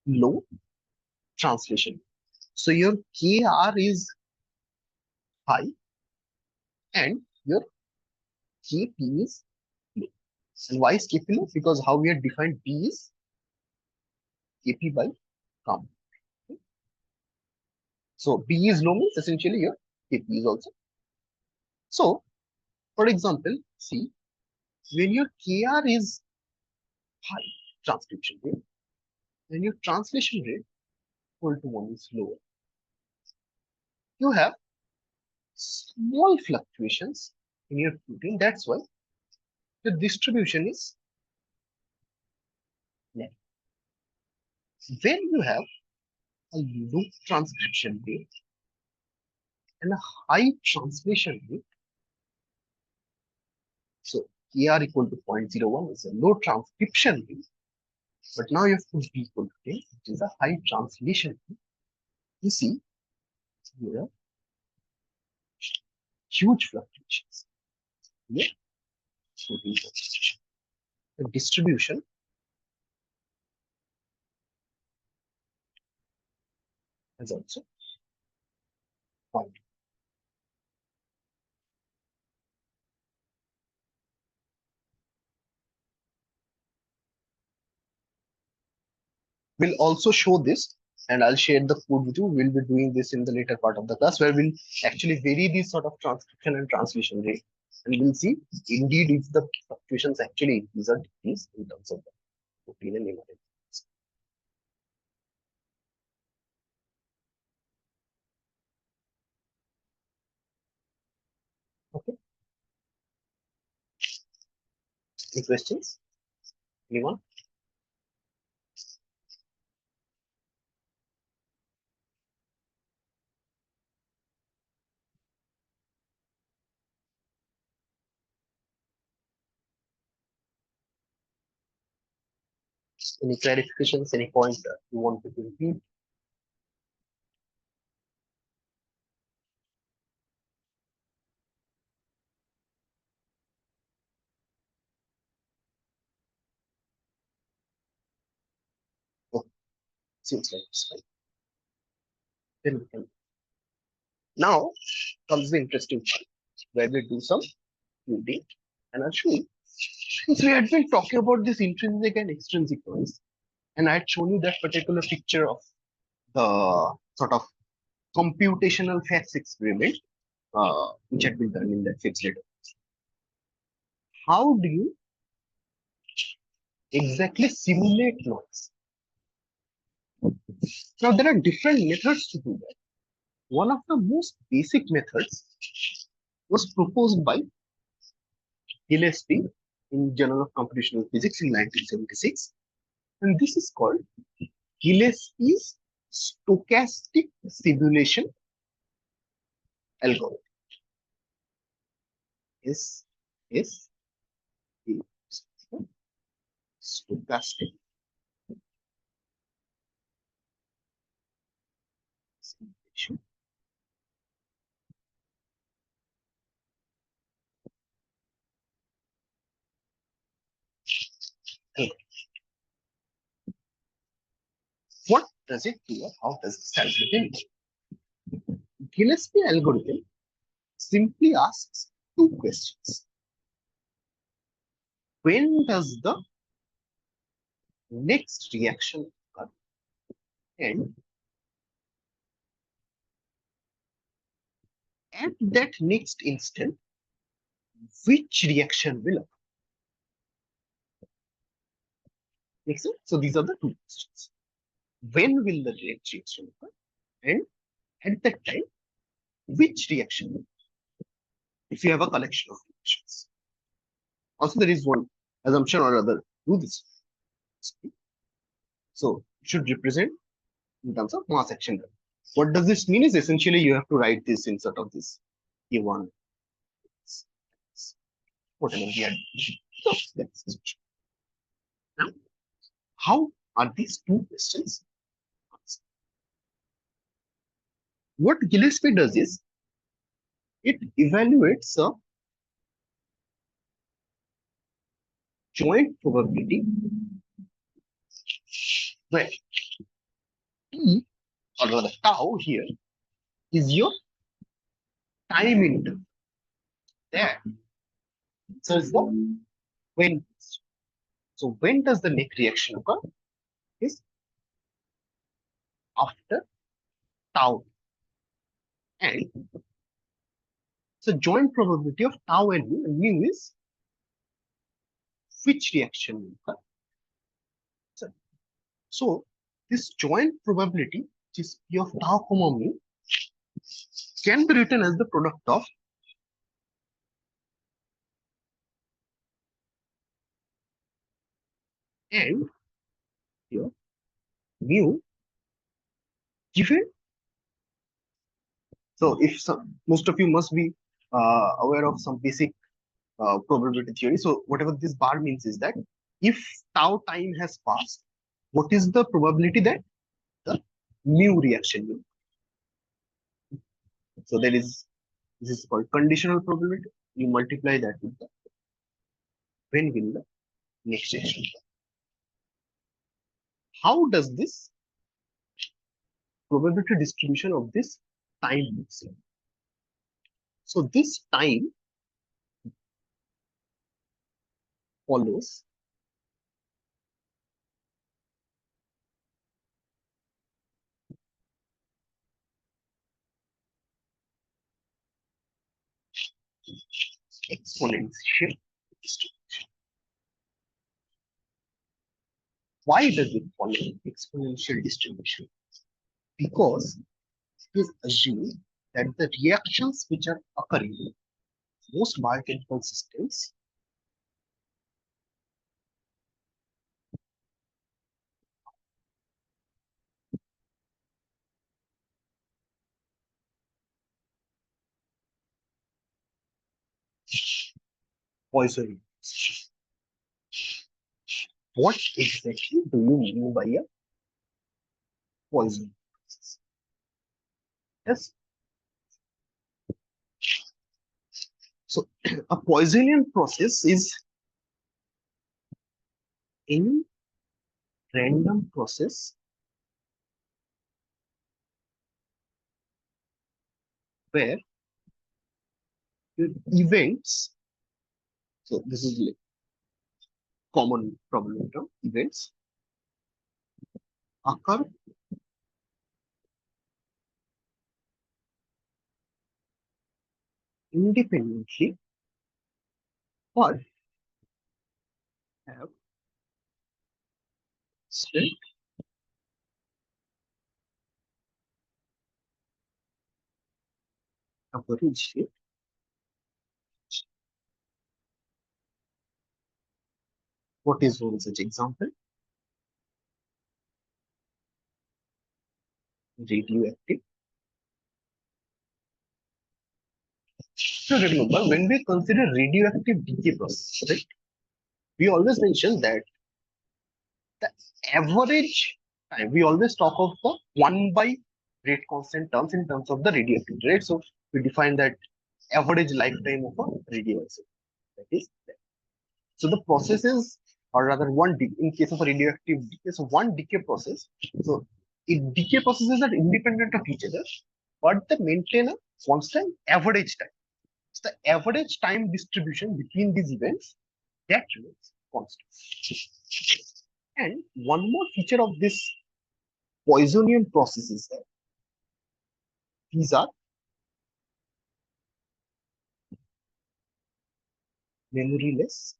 low translation, so your KR is high and your KP is low. And why is KP low? Because how we have defined B is KP by count. So B is low means essentially your KP is also. So, for example, see, when your KR is high transcription rate, then your translation rate equal to 1 is lower. You have small fluctuations in your protein. That's why the distribution is net. When you have a low transcription rate and a high translation rate, so KR equal to 0.01 is a low transcription rate, but now you have to be equal to 10, which is a high translation rate. You see here huge fluctuations. Here, protein concentration. The distribution is also point. We'll also show this, and I'll share the code with you. We'll be doing this in the later part of the class where we'll actually vary these sort of transcription and translation rate. And we'll see indeed if the fluctuations actually increase or decrease in terms of the protein and mRNA. Okay. Any questions? Anyone? Any clarifications? Any point you want to repeat? Oh, seems like it's fine. Then we can. Now comes the interesting part where we do some QD, and I'll show you. Since we had been talking about this intrinsic and extrinsic noise, and I had shown you that particular picture of the sort of computational facts experiment which had been done in that fifth letter. How do you exactly simulate noise? Now, there are different methods to do that. One of the most basic methods was proposed by Gillespie in Journal of Computational Physics in 1976, and this is called Gillespie's stochastic simulation algorithm. S stochastic simulation. What does it do? How does this algorithm work? Gillespie algorithm simply asks two questions. When does the next reaction occur? And at that next instant, which reaction will occur? Makes sense? So these are the two questions. When will the next reaction occur? And at that time, which reaction? If you have a collection of reactions. Also, there is one assumption or other. Do this. So it should represent in terms of mass action. What does this mean is essentially you have to write this in sort of this A1, whatever we are. So that's it. Now, how are these two questions? What Gillespie does is it evaluates a joint probability where T or rather tau here is your time interval. There. So it's the when. So when does the neck reaction occur? Is after tau. And so joint probability of tau and mu is which reaction will occur. So this joint probability, which is P of tau comma mu, can be written as the product of and here mu given. So if some, most of you must be aware of some basic probability theory. So whatever this bar means is that if tau time has passed, what is the probability that the mu reaction will? So there is, this is called conditional probability. You multiply that with the when will the next reaction. How does this probability distribution of this time looks like? So this time follows exponential distribution. Why does it follow exponential distribution? Because it is assumed that the reactions which are occurring in most biochemical systems poison. What exactly do you mean by a poison? Yes. So a Poissonian process is any random process where your events, so this is like common problem term, events occur independently or have strict average rate. What is one such example? Radioactive. So remember, when we consider radioactive decay process, right, we always mention that the average time, we always talk of the 1 by rate constant terms in terms of the radioactivity, right? So we define that average lifetime of a radioactive. That is that. So the processes, or rather in case of a radioactive decay, so one decay process, so decay processes are independent of each other, but they maintain a constant average time. So the average time distribution between these events that remains constant. And one more feature of this Poissonian process is that these are memoryless.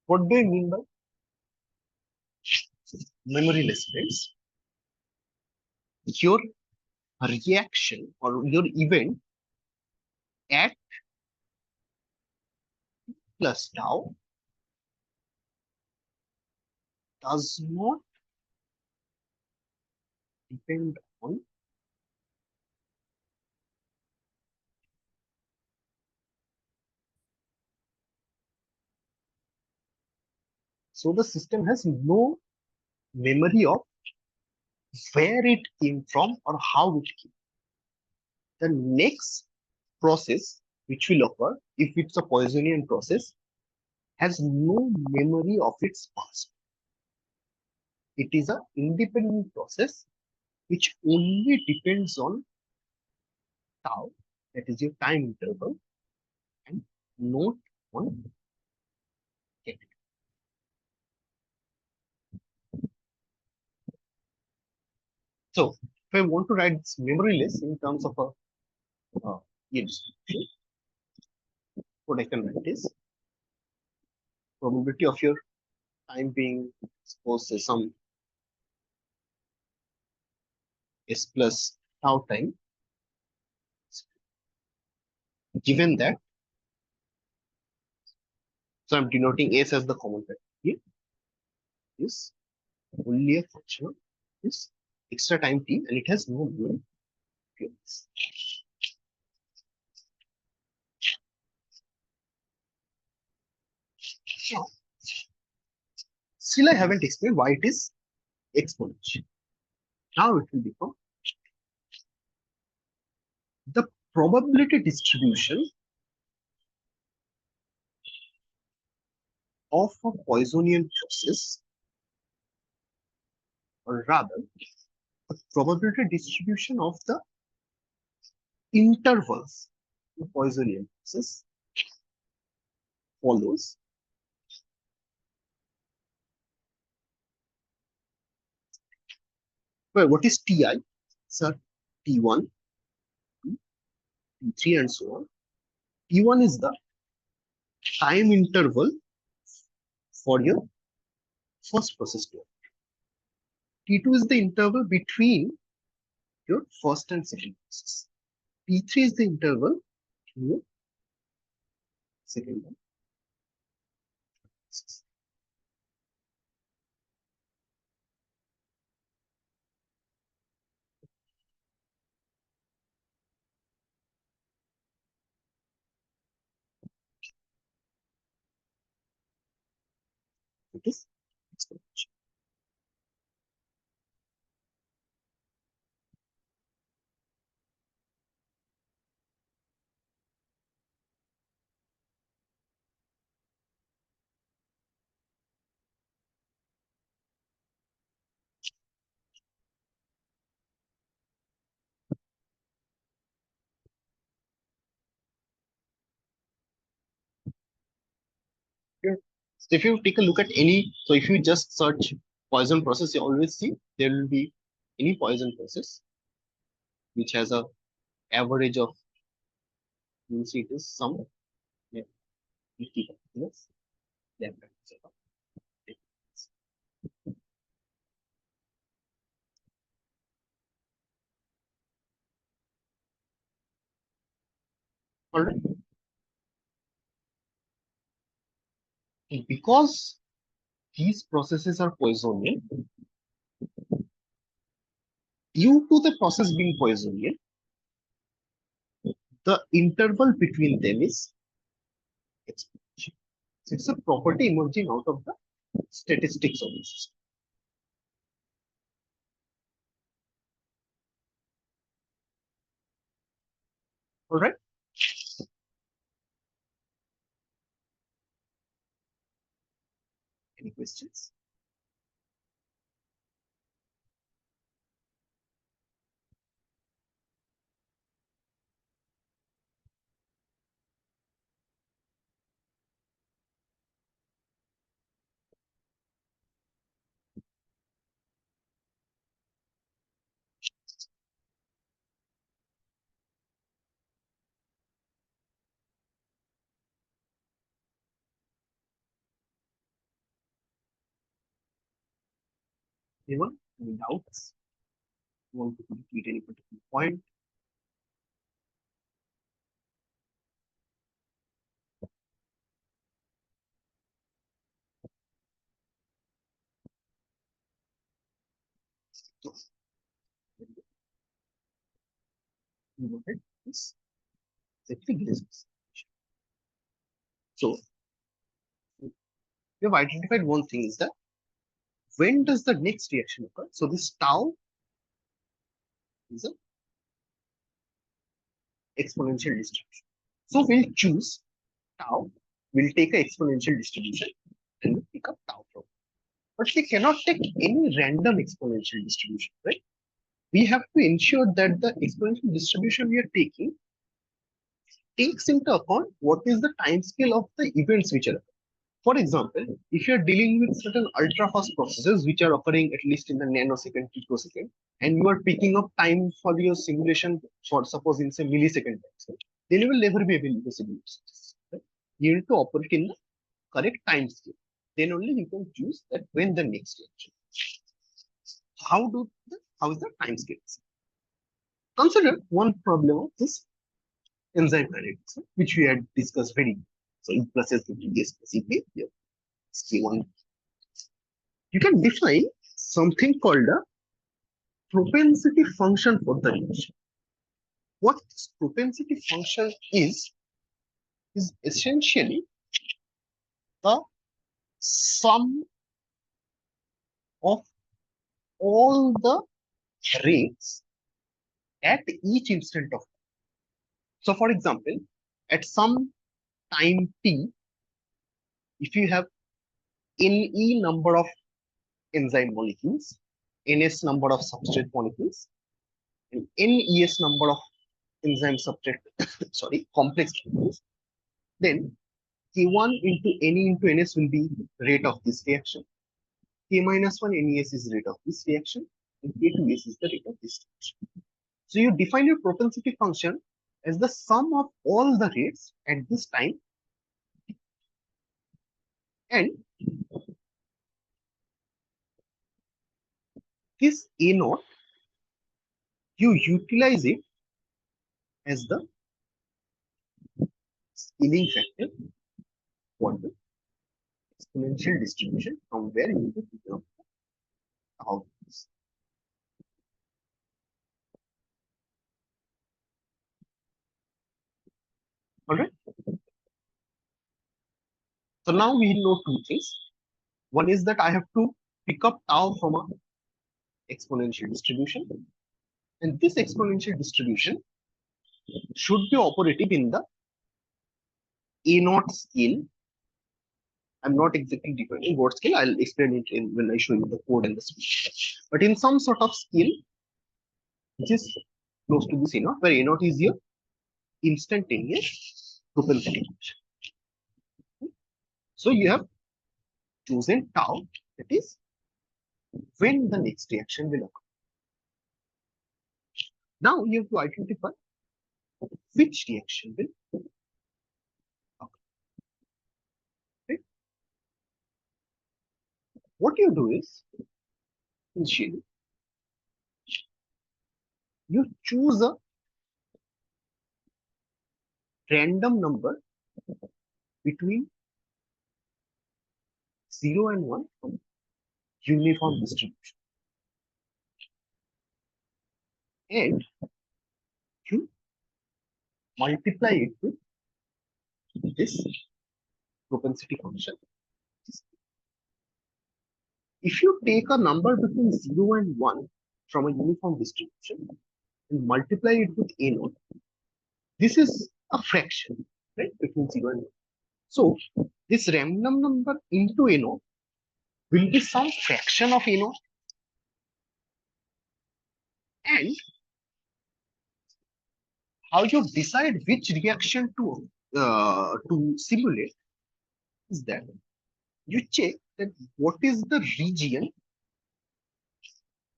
What do I mean by memoryless, friends? Your reaction or your event at plus tau does not depend on so the system has no memory of where it came from or how it came. The next process which will occur if it's a Poissonian process has no memory of its past. It is an independent process which only depends on tau, that is your time interval, and not on it. So if I want to write this memory list in terms of a distribution, what I can write is probability of your time being suppose say some s plus tau time, given that, so I'm denoting s as the common factor here, is only a function of this extra time t and it has no memory. Now, still I haven't explained why it is exponential. Now it will become the probability distribution of a Poissonian process, or rather, the probability distribution of the intervals in Poissonian process follows. Well, what is Ti? Sir, T1, T3, and so on. T1 is the time interval for your first process to occur. T2 is the interval between your first and second process. T3 is the interval in your second and process. It is exponential. Here. So if you take a look at any, so if you just search Poisson process, you always see there will be any Poisson process which has a average of, you see it is some, yeah, 50 yes, lambda. All right. Because these processes are Poissonian, due to the process being Poissonian, the interval between them is exponential. So it's a property emerging out of the statistics of the system. All right. Any questions? Anyone? Any doubts? Want to complete any particular point? inverted is exactly this. So we have identified one thing is that when does the next reaction occur? So this tau is an exponential distribution. So we'll choose tau, we'll take an exponential distribution and we'll pick up tau from. But we cannot take any random exponential distribution, right? We have to ensure that the exponential distribution we are taking takes into account what is the time scale of the events which are. For example, if you are dealing with certain ultra fast processes which are occurring at least in the nanosecond, picosecond, and you are picking up time for your simulation for suppose in say millisecond time scale, then you will never be able to simulate this. Right? You need to operate in the correct time scale. Then only you can choose that when the next reaction. How is the time scale? Consider one problem of this enzyme kinetics, which we had discussed very. So E plus S into D specifically, K1. You can define something called a propensity function for the reaction. What this propensity function is essentially the sum of all the rates at each instant of time. So, for example, at some time t, if you have ne number of enzyme molecules, ns number of substrate molecules, and nes number of enzyme substrate, sorry, complex molecules, then K1 into Ne into Ns will be rate of this reaction. K minus 1 NES is rate of this reaction, and K2S is the rate of this reaction. So you define your propensity function as the sum of all the rates at this time, and this A naught, you utilize it as the scaling factor for the exponential distribution from where you will figure out how this. Alright. So now we know two things. One is that I have to pick up tau from a exponential distribution, and this exponential distribution should be operative in the A naught scale. I'm not exactly defining what scale. I'll explain it when I show you the code and the speech. But in some sort of scale, which is close to this A naught, where A naught is your instantaneous propensity function. So you have chosen tau, that is when the next reaction will occur. Now you have to identify which reaction will occur. Right? What you do is, initially, you choose a random number between 0 and 1 from uniform distribution. And you multiply it with this propensity function. If you take a number between 0 and 1 from a uniform distribution and multiply it with A naught, this is a fraction, right, between 0 and 1. So this random number into A naught will be some fraction of A naught, and how you decide which reaction to simulate is that you check that what is the region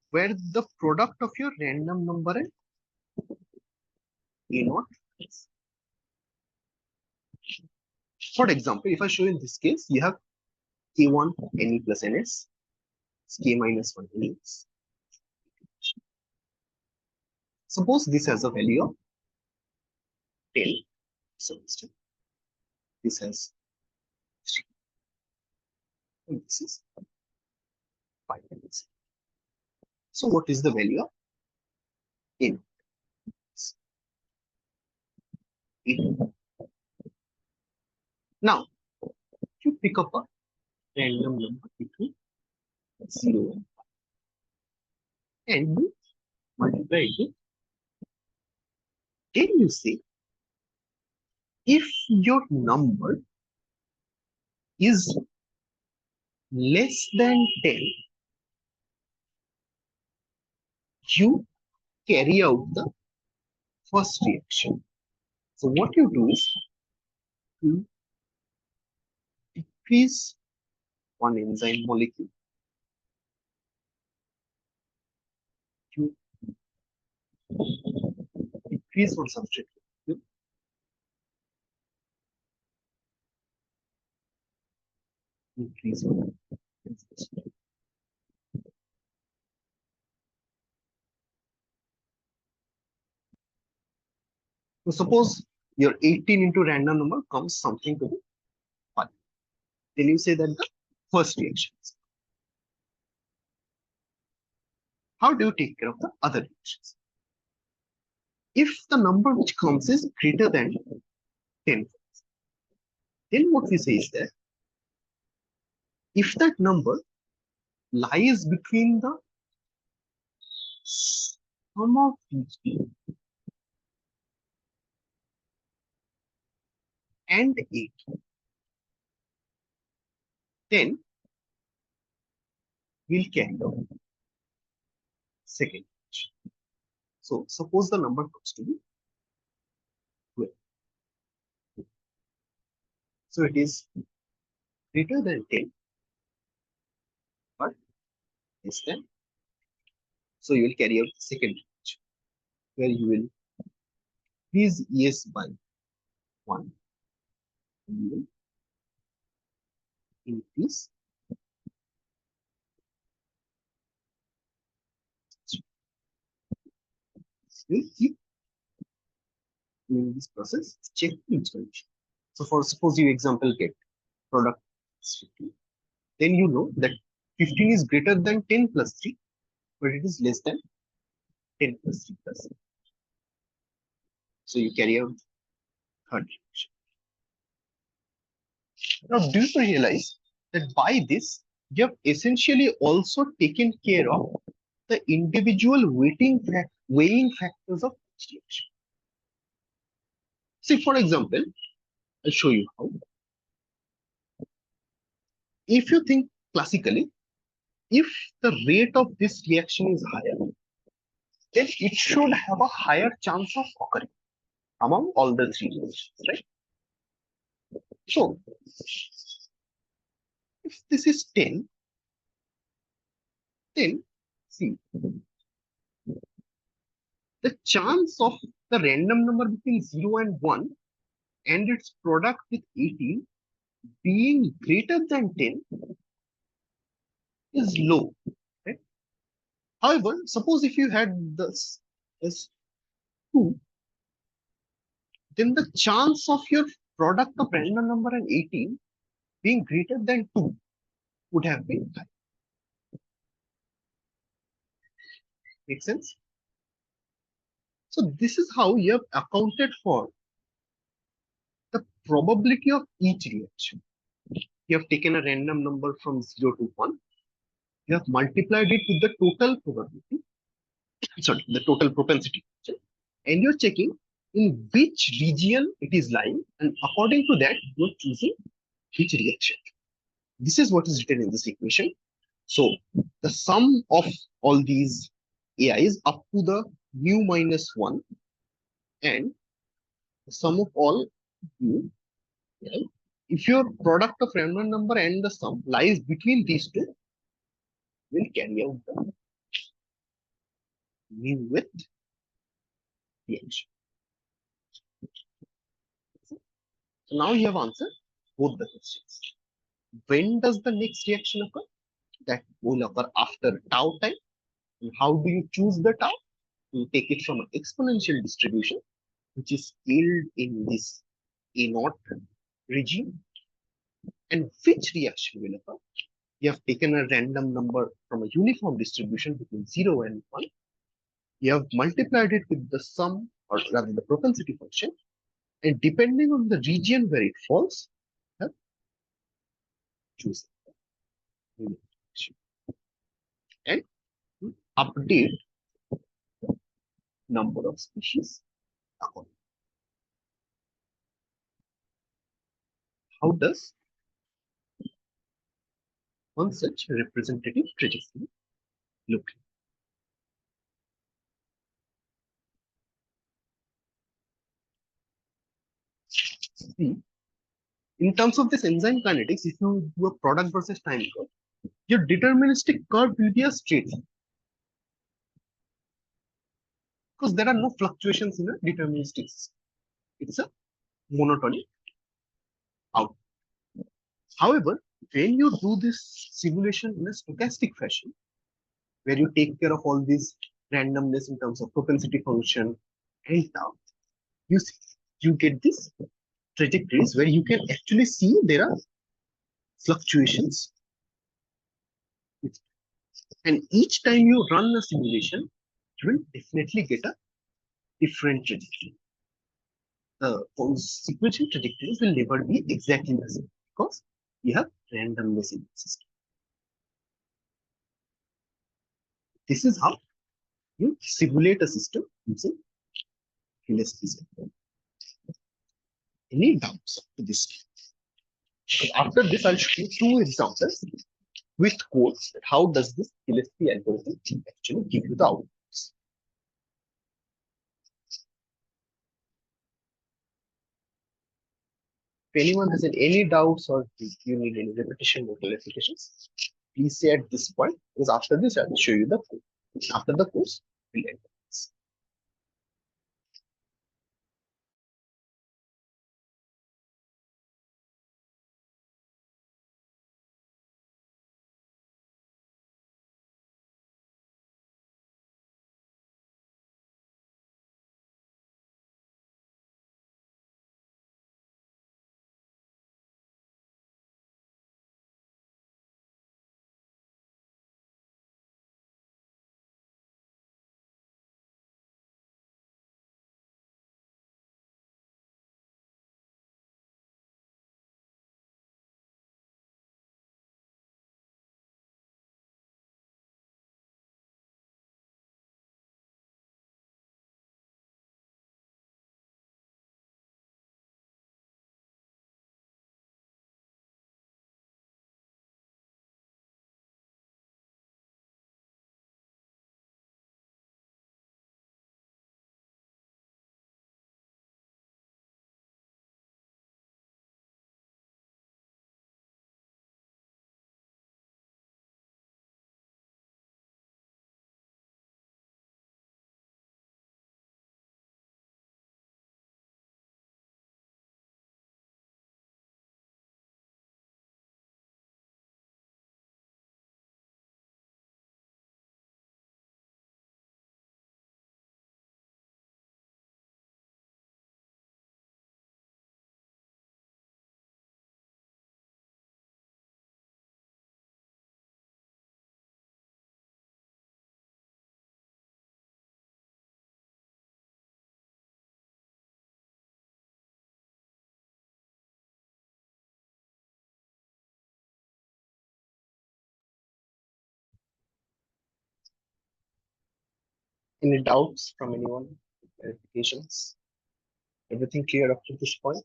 where the product of your random number and A naught is. For example, if I show you in this case, you have K1 Ne plus Ns, K minus 1 Ns. Suppose this has a value of 10, so this has 3, and this is 5 Ns. So what is the value of N? 18. Now, if you pick up a random number between 0 and you multiply it with 10, you say if your number is less than 10, you carry out the first reaction. So what you do is you decrease one enzyme molecule, you decrease one substrate molecule, increase one enzyme substrate. So suppose your 18 into random number comes something to be 5. Then you say that the first reaction is. How do you take care of the other reactions? If the number which comes is greater than 10, then what we say is that if that number lies between the sum of these two and 8, then we'll carry out second reaction. So suppose the number comes to be 12. So it is greater than 10, but less than. So you will carry out the second reaction, where you will increase ES by 1, and you will increase. You will keep doing this process, check each condition. So for suppose you example get product is 15, then you know that 15 is greater than 10 plus 3, but it is less than 10 plus 3 plus 3. So you carry out third reaction. Now, do you realize that by this, you have essentially also taken care of the individual weighing factors of each reaction? See, for example, I'll show you how. If you think classically, if the rate of this reaction is higher, then it should have a higher chance of occurring among all the three reactions, right? So, if this is 10, then see, the chance of the random number between 0 and 1 and its product with 18 being greater than 10 is low, right? However, suppose if you had this as 2, then the chance of your product of random number and 18 being greater than 2 would have been high. Make sense? So this is how you have accounted for the probability of each reaction. You have taken a random number from 0 to 1. You have multiplied it with the total probability, sorry, the total propensity, and you're checking in which region it is lying, and according to that, you're choosing which reaction. This is what is written in this equation. So the sum of all these AIs up to the mu minus 1 and the sum of all mu, right? If your product of random number and the sum lies between these two, will carry out the mu with reaction. So now you have answered both the questions. When does the next reaction occur? That will occur after tau time. And how do you choose the tau? You take it from an exponential distribution, which is scaled in this A0 regime. And which reaction will occur? You have taken a random number from a uniform distribution between 0 and 1. You have multiplied it with the sum, or rather the propensity function, And depending on the region where it falls, you have choose and update number of species accordingly. How does one such representative trajectory look? See, in terms of this enzyme kinetics, if you do a product versus time curve, your deterministic curve will be a straight line because there are no fluctuations in a deterministic system. It's a monotonic out. However, when you do this simulation in a stochastic fashion, where you take care of all these randomness in terms of propensity function and tau, you see, you get these trajectories where you can actually see there are fluctuations. And each time you run a simulation, you will definitely get a different trajectory. The sequential trajectories will never be exactly the same because you have randomness in the system. This is how you simulate a system using LSP. Any doubts to this? So after this, I'll show you two examples with codes. How does this LSP algorithm actually give you the outputs? If anyone has any doubts or if you need any repetition or clarifications, please say at this point, because after this, I'll show you the code. After the course, we'll end this. Any doubts from anyone? Clarifications? Everything clear up to this point?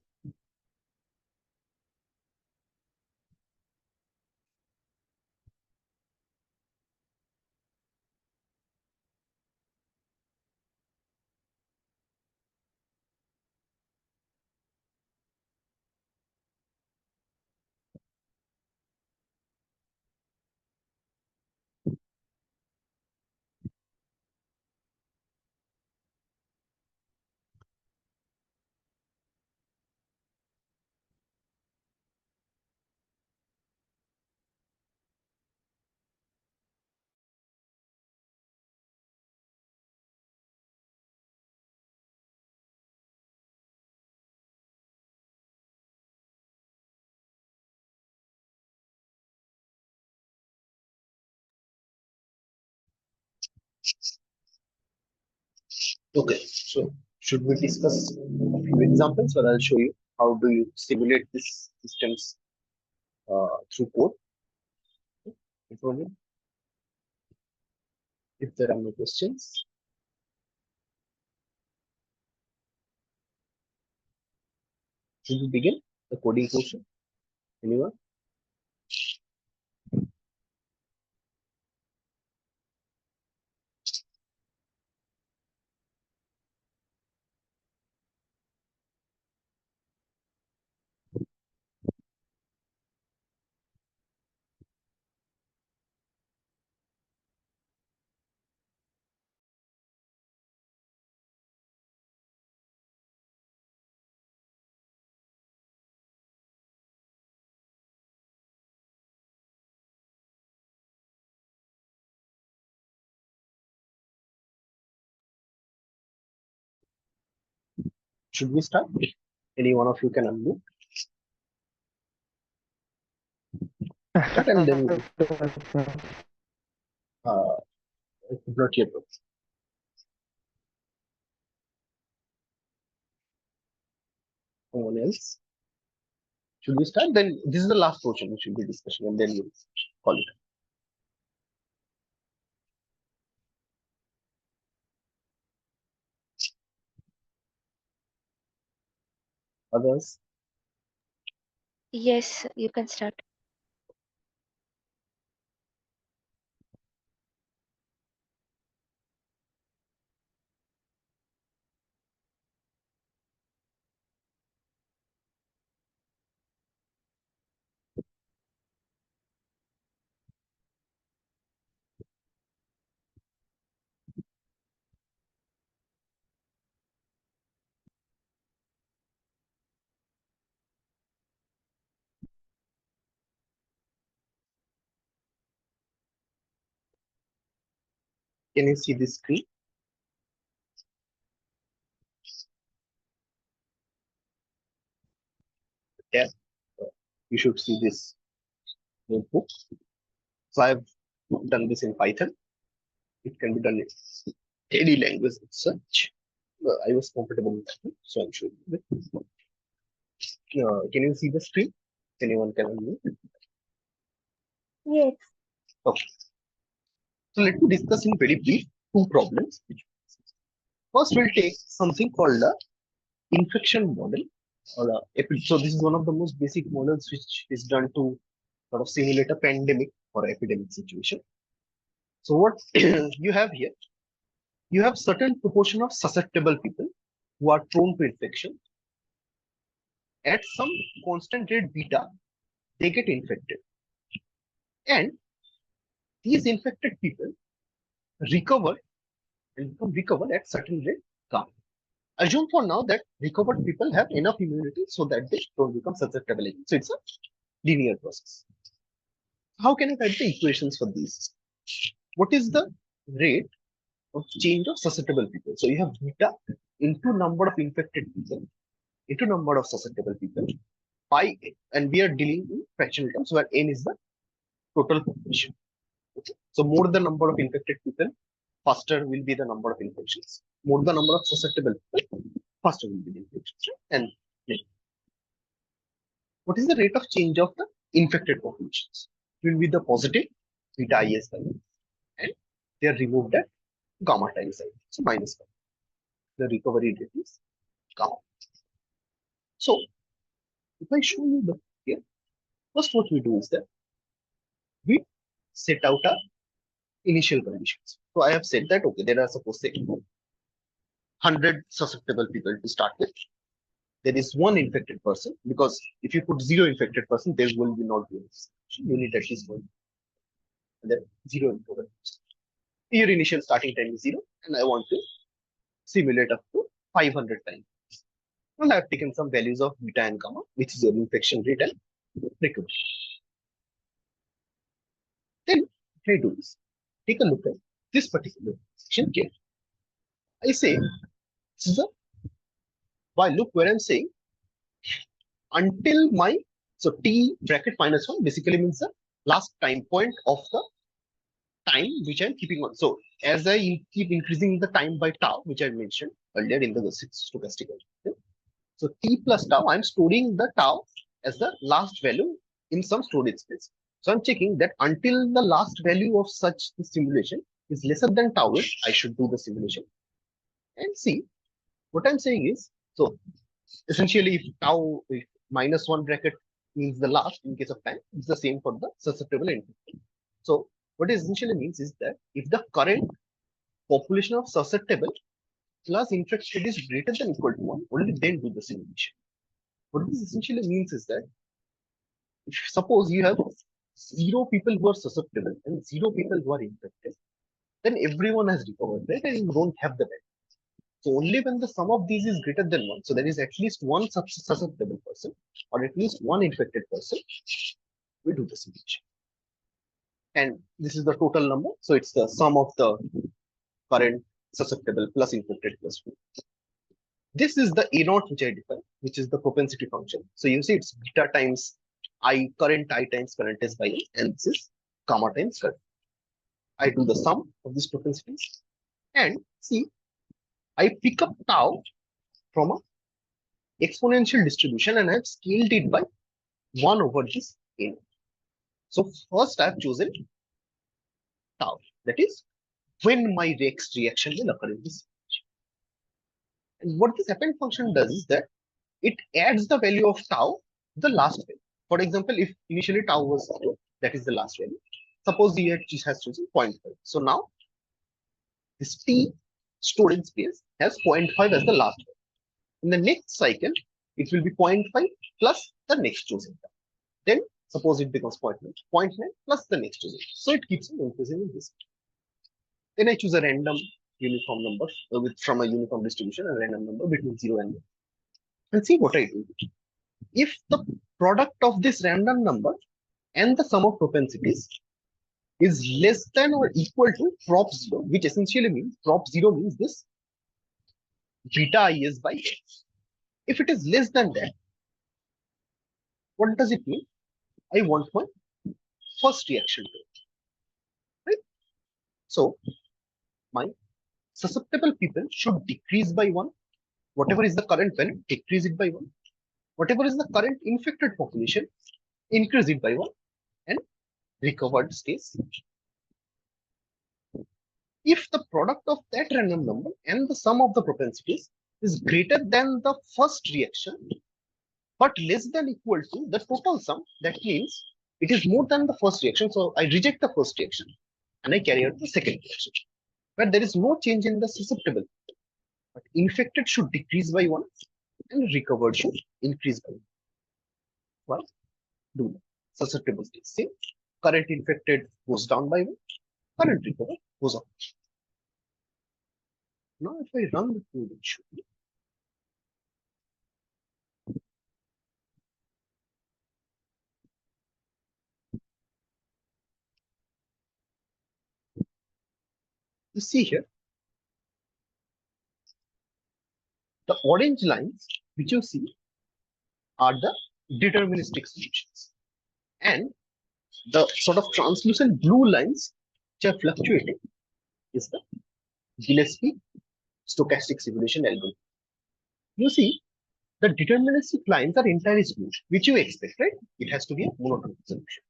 Okay, so should we discuss few examples where I'll show you how do you simulate these systems through code. If there are no questions, should we begin the coding portion? Anyone? Should we start? Any one of you can unmute. Start and then uh, I could not hear. Someone else. Should we start? Then this is the last portion we should be discussing, and then we'll call it. Others? Yes, you can start. Can you see this screen? Yeah. You should see this notebook. So I've done this in Python. It can be done in any language as such. I was comfortable with that, so I'm showing you. Can you see the screen? Anyone can unmute? Yes. Okay. So let me discuss in very brief two problems. First, we'll take something called the infection model. So this is one of the most basic models which is done to sort of simulate a pandemic or epidemic situation. So what you have here, you have certain proportion of susceptible people who are prone to infection. At some constant rate beta, they get infected. And these infected people recover and become recovered at certain rate gamma. Assume for now that recovered people have enough immunity so that they don't become susceptible again. So it's a linear process. How can I write the equations for these? What is the rate of change of susceptible people? So you have beta into number of infected people into number of susceptible people by n, and we are dealing in fractional terms where n is the total population. Okay? So more the number of infected people, faster will be the number of infections. More the number of susceptible people, faster will be the infections. Right? And what is the rate of change of the infected populations? It will be the positive beta is value, and they are removed at gamma times I. So minus 1. The recovery rate is gamma. So if I show you the here, first what we do is that we set out our initial conditions. So I have said that okay, there are suppose say 100 susceptible people to start with. There is one infected person because if you put zero infected person, there will be not be any. You need at least one. And then zero infected. Your initial starting time is zero, and I want to simulate up to 500 times. And I have taken some values of beta and gamma, which is your infection rate and recovery. Then what I do is take a look at this particular section here. I say this is a while loop where I'm saying until my so t bracket minus 1 basically means the last time point of the time which I'm keeping on. So as I keep increasing the time by tau, which I mentioned earlier in the stochastic algorithm, So t plus tau, I'm storing the tau as the last value in some storage space. So I'm checking that until the last value of such the simulation is lesser than tau is, I should do the simulation. And see, what I'm saying is, so essentially if tau if minus one bracket means the last in case of time, it's the same for the susceptible input. So what it essentially means is that if the current population of susceptible plus infected is greater than equal to 1, only then do the simulation. What this essentially means is that if suppose you have 0 people who are susceptible and 0 people who are infected, then everyone has recovered, right? And you don't have the bed. So only when the sum of these is greater than 1, so there is at least one susceptible person or at least one infected person, we do the simulation. And this is the total number. So it's the sum of the current susceptible plus infected plus 2. This is the A naught which I define, which is the propensity function. So you see it's beta times I times current is by N, and this is gamma times current. I do the sum of these propensities and see I pick up tau from a exponential distribution and I've scaled it by 1 over this N. So first I've chosen tau, that is when my next reaction will occur in this. And what this append function does is that it adds the value of tau to the last value. For example, if initially tau was 0, that is the last value. Suppose the has chosen 0.5. So now this t stored in space has 0.5 as the last value. In the next cycle, it will be 0.5 plus the next chosen tau. Then suppose it becomes 0.9 plus the next chosen. So it keeps on increasing in this. Then I choose a random uniform number from a uniform distribution, a random number between 0 and 1. And see what I do. If the product of this random number and the sum of propensities is less than or equal to prop 0, which essentially means prop 0 means this beta is by x. If it is less than that, what does it mean? I want my first reaction to it, right? So my susceptible people should decrease by 1. Whatever is the current value, decrease it by 1. Whatever is the current infected population, increase it by 1 and recovered stays. If the product of that random number and the sum of the propensities is greater than the first reaction but less than equal to the total sum, that means it is more than the first reaction. So I reject the first reaction and I carry out the second reaction. Where there is no change in the susceptible, but infected should decrease by 1 and recovered should increase by 1. Well, do that. Susceptible stays same. Current infected goes down by 1. Current recovered goes up. Now if I run the code, it should be you see here the orange lines which you see are the deterministic solutions, and the sort of translucent blue lines which are fluctuating is the Gillespie stochastic simulation algorithm. You see the deterministic lines are entirely smooth, which you expect, right? It has to be a monotonic solution.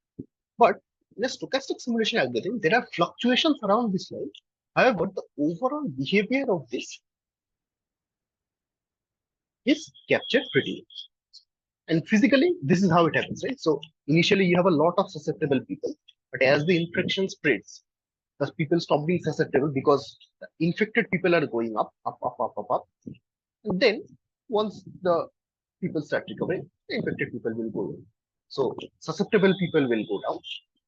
But in a stochastic simulation algorithm, there are fluctuations around this line. However, the overall behavior of this is captured pretty well. And physically, this is how it happens, right? So initially, you have a lot of susceptible people, but as the infection spreads, the people stop being susceptible because the infected people are going up, up, up, up, up, up. And then once the people start recovering, the infected people will go down. So susceptible people will go down,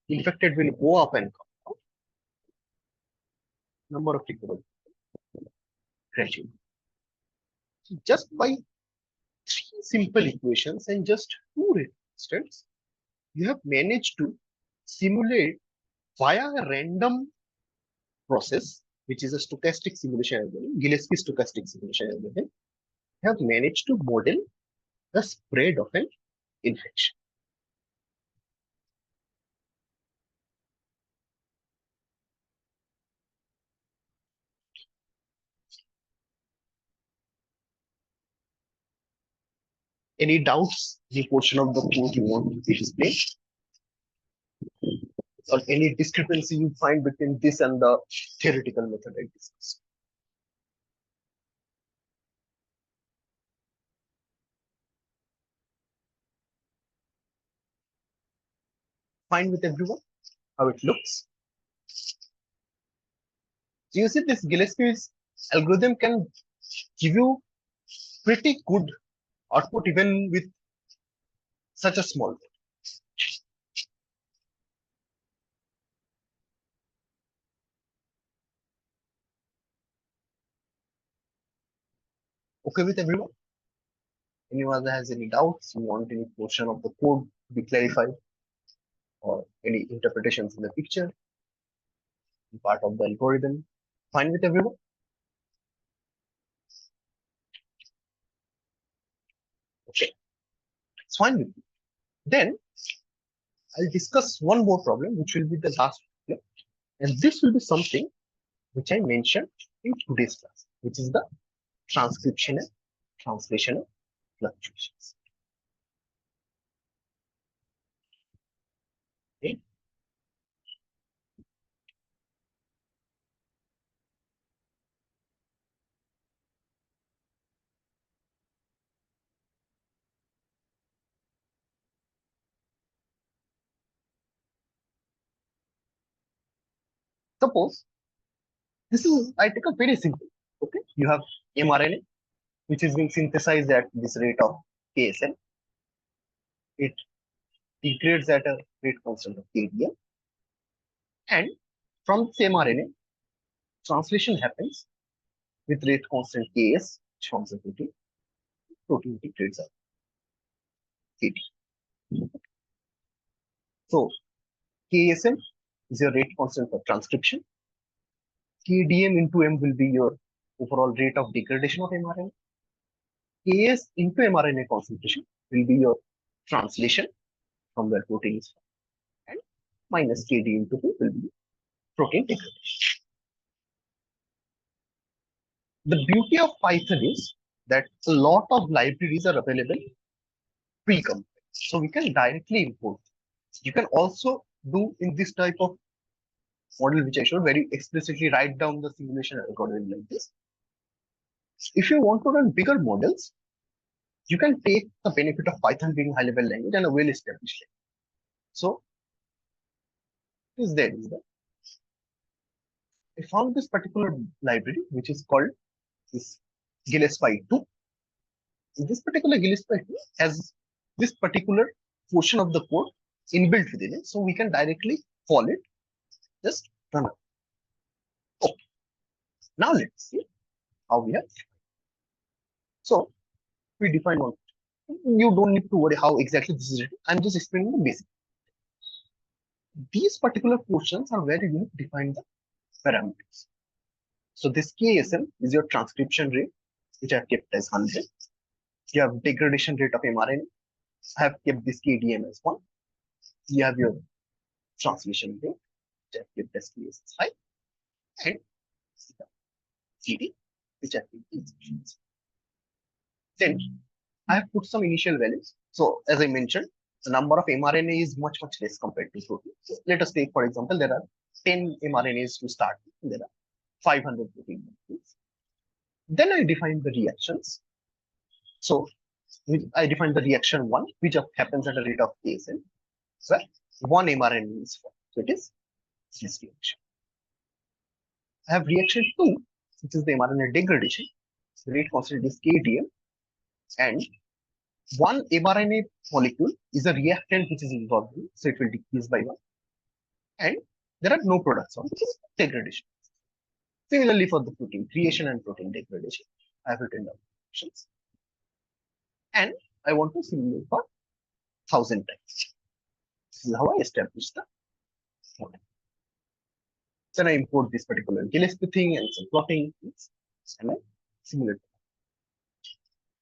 infected will go up and come down. Number of recovered gradually. So just by 3 simple equations and just 2 resistors, you have managed to simulate via a random process, which is a stochastic simulation algorithm, Gillespie stochastic simulation algorithm, have managed to model the spread of an infection. Any doubts? The portion of the code you want to display, or any discrepancy you find between this and the theoretical method I discussed? Fine with everyone? How it looks? So you see, this Gillespie's algorithm can give you pretty good output even with such a small code. Okay with everyone? Anyone that has any doubts, you want any portion of the code to be clarified, or any interpretations in the picture, part of the algorithm? Fine with everyone? Okay, it's fine with me. Then I'll discuss one more problem, which will be the last problem. And this will be something which I mentioned in today's class, which is the transcription and translational fluctuations. Okay. Suppose this is, I take a very simple. Okay, you have mRNA, which is being synthesized at this rate of KSM. It degrades at a rate constant of KDM, and from the mRNA, translation happens with rate constant Ks, which forms a protein. Protein degrades at KD. So KSM is your rate constant for transcription. KDM into M will be your overall rate of degradation of mRNA. Ks into mRNA concentration will be your translation from where protein is found, and minus Kd into P will be protein degradation. The beauty of Python is that a lot of libraries are available pre-compiled, so we can directly import. You can also do in this type of model, which I showed, very explicitly write down the simulation algorithm like this. If you want to run bigger models, you can take the benefit of Python being high-level language and a well-established language. So, is there is that I found this particular library, which is called this Gillespie 2. This particular Gillespie 2 has this particular portion of the code inbuilt within it, so we can directly call it, just run it. Okay. Now let's see how we have. So we define one. You don't need to worry how exactly this is written. I'm just explaining the basic. These particular portions are where you define the parameters. So this KSM is your transcription rate, which I have kept as 100. You have degradation rate of mRNA. I have kept this KDM as 1. You have your translation rate, which I have kept as K as 5. And CD, which I have kept as. Then I have put some initial values. So as I mentioned, the number of mRNA is much less compared to protein. So let us take, for example, there are 10 mRNAs to start with. There are 500 protein molecules. Then I define the reactions. So I define the reaction 1, which happens at a rate of KSM, where 1 mRNA is formed. So it is this reaction. I have reaction 2, which is the mRNA degradation. The rate constant is KDM, and 1 mRNA molecule is a reactant which is involved in, so it will decrease by 1. And there are no products on, which is degradation. Similarly, for the protein creation and protein degradation, I have written down options. And I want to simulate for 1000 times. This is how I establish the model. Then I import this particular Gillespie thing and some plotting, and I simulate.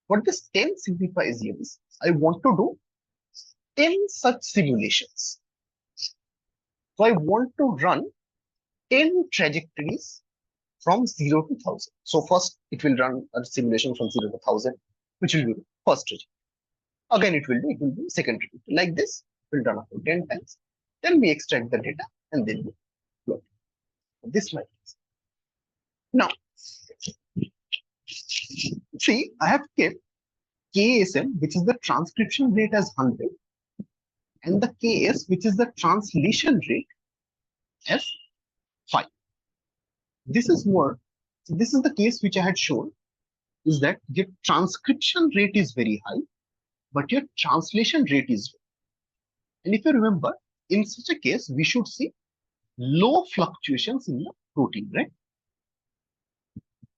What this 10 signifies here is I want to do 10 such simulations. So I want to run 10 trajectories from 0 to 1000. So first it will run a simulation from 0 to 1000, which will be the first trajectory. Again, it will be second repeat. Like this, it will run up to 10 times. Then we extract the data and then we plot this like this. Now, see, I have kept KSM, which is the transcription rate, as 100, and the KS, which is the translation rate, as 5. This is more, so this is the case which I had shown, is that your transcription rate is very high, but your translation rate is low. And if you remember, in such a case, we should see low fluctuations in the protein, right?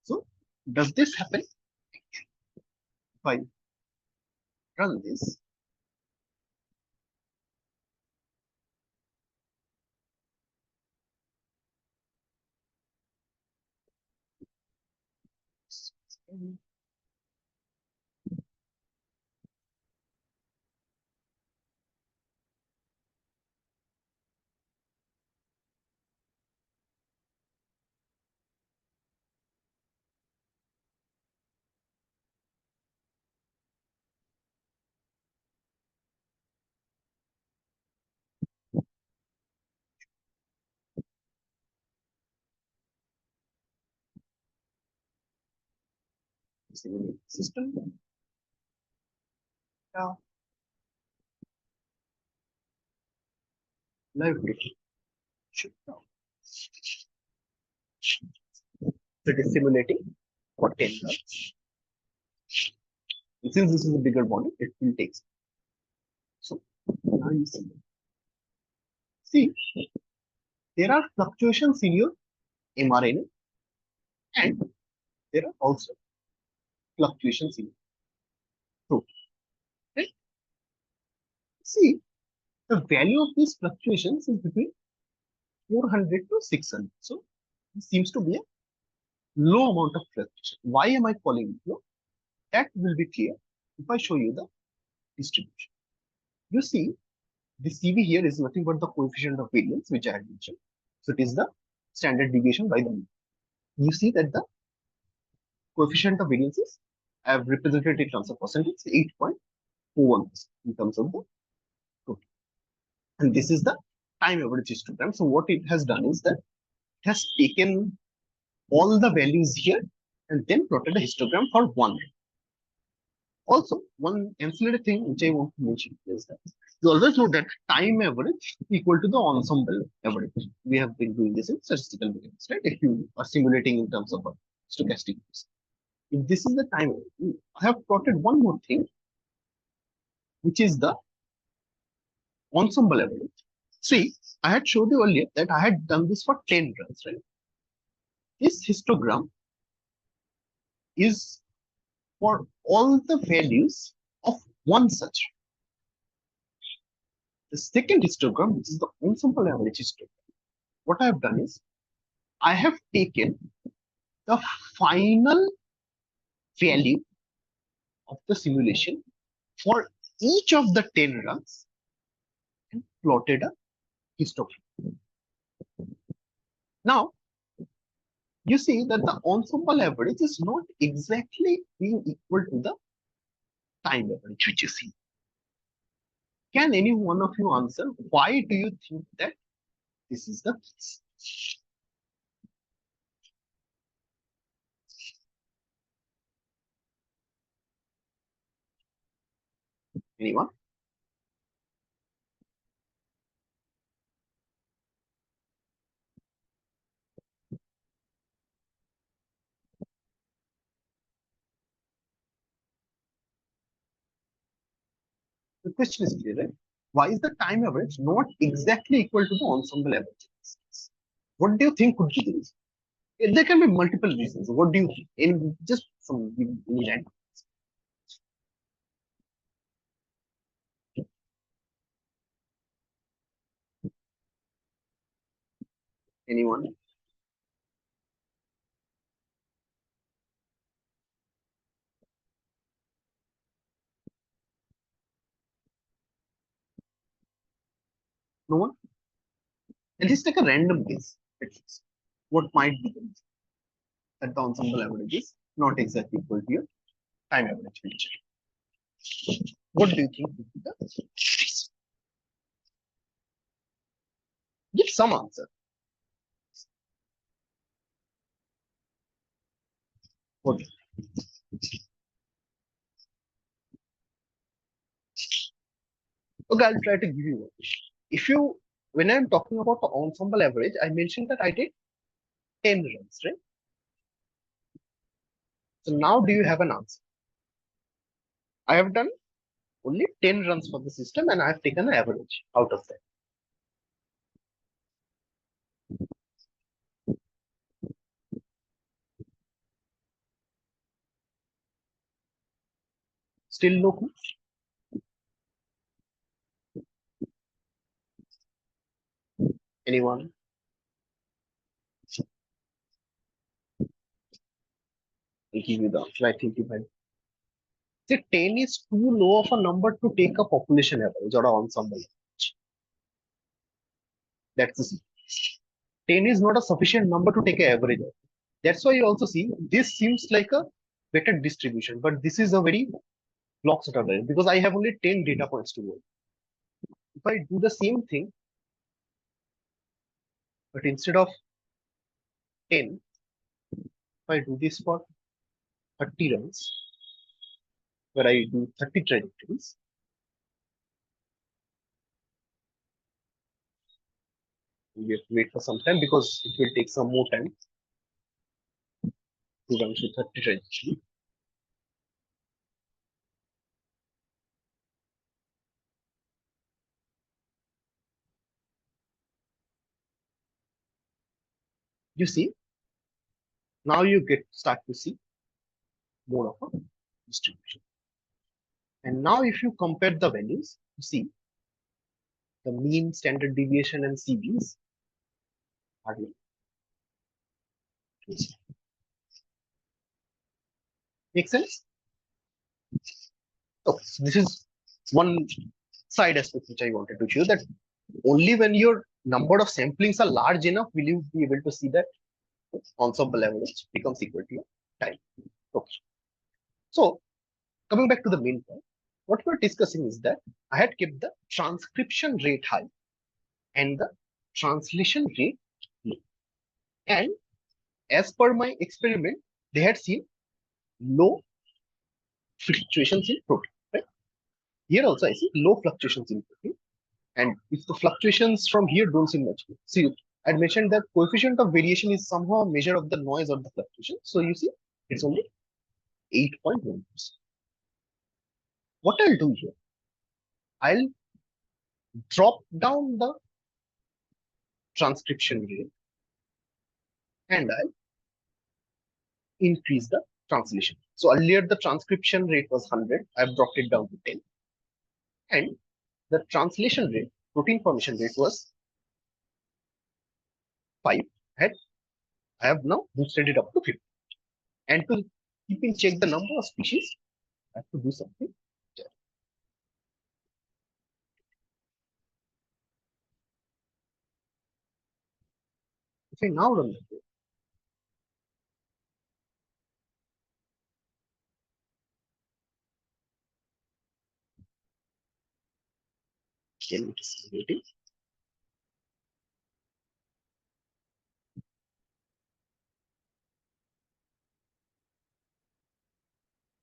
So, does this happen? If I run this, simulate system, library, should now. So it is simulating for 10 runs. And since this is a bigger body, it will take. So now you see. See, there are fluctuations in your mRNA, and there are also fluctuations in protein. Right? See, the value of these fluctuations is between 400 to 600. So it seems to be a low amount of fluctuation. Why am I calling it low? That will be clear if I show you the distribution. You see, the CV here is nothing but the coefficient of variance, which I had mentioned. So it is the standard deviation by the mean. You see that the coefficient of variances I have represented in terms of percentage 8.41% in terms of the total. And this is the time average histogram. So what it has done is that it has taken all the values here and then plotted a histogram for one. Also, one ancillary thing which I want to mention is that you always know that time average equal to the ensemble average. We have been doing this in statistical mechanics, right? If you are simulating in terms of a stochastic case. If this is the time, I have plotted one more thing, which is the ensemble average. See, I had showed you earlier that I had done this for 10 runs, right? This histogram is for all the values of one such. The second histogram, which is the ensemble average histogram, what I have done is I have taken the final value of the simulation for each of the 10 runs and plotted a histogram. Now, you see that the ensemble average is not exactly being equal to the time average, which you see. Can any one of you answer why do you think that this is the case? Anyone? The question is clear, right? Why is the time average not exactly equal to the ensemble average? What do you think could be the reason? There can be multiple reasons. What do you think? In just some random. Anyone? No one? And just take a random guess, at least. What might be the reason that the ensemble average is not exactly equal to your time average picture? What do you think would be the reason? Give some answer. What? Okay, I'll try to give you one. If you, when I'm talking about the ensemble average, I mentioned that I did 10 runs, right? So now do you have an answer? I have done only 10 runs for the system and I have taken an average out of that. Still no clue? Anyone? I'll give you the answer. I think you might. See, 10 is too low of a number to take a population average or an ensemble average. That's the thing. 10 is not a sufficient number to take an average of. That's why you also see this seems like a better distribution, but this is a very block sort of average because I have only 10 data points to work. If I do the same thing, but instead of 10, if I do this for 30 runs, where I do 30 trajectories, we have to wait for some time because it will take some more time to run through 30 trajectories. You see, now you start to see more of a distribution. And now if you compare the values, you see the mean, standard deviation, and CVs are like this. Make sense? So this is one side aspect which I wanted to show, that only when your number of samplings are large enough will you be able to see that ensemble average becomes equal to your time. Okay. So coming back to the main point, what we're discussing is that I had kept the transcription rate high and the translation rate low. And as per my experiment, they had seen low fluctuations in protein. Right? Here also I see low fluctuations in protein. And if the fluctuations from here don't seem much, see, I mentioned that coefficient of variation is somehow a measure of the noise or the fluctuation. So you see, it's only 8.1%. What I'll do here, I'll drop down the transcription rate and I'll increase the translation. So earlier the transcription rate was 100. I've dropped it down to 10. And the translation rate, protein formation rate was 5. And I have now boosted it up to 50. And to keep in check the number of species, I have to do something. If I now run the code, then it is waiting.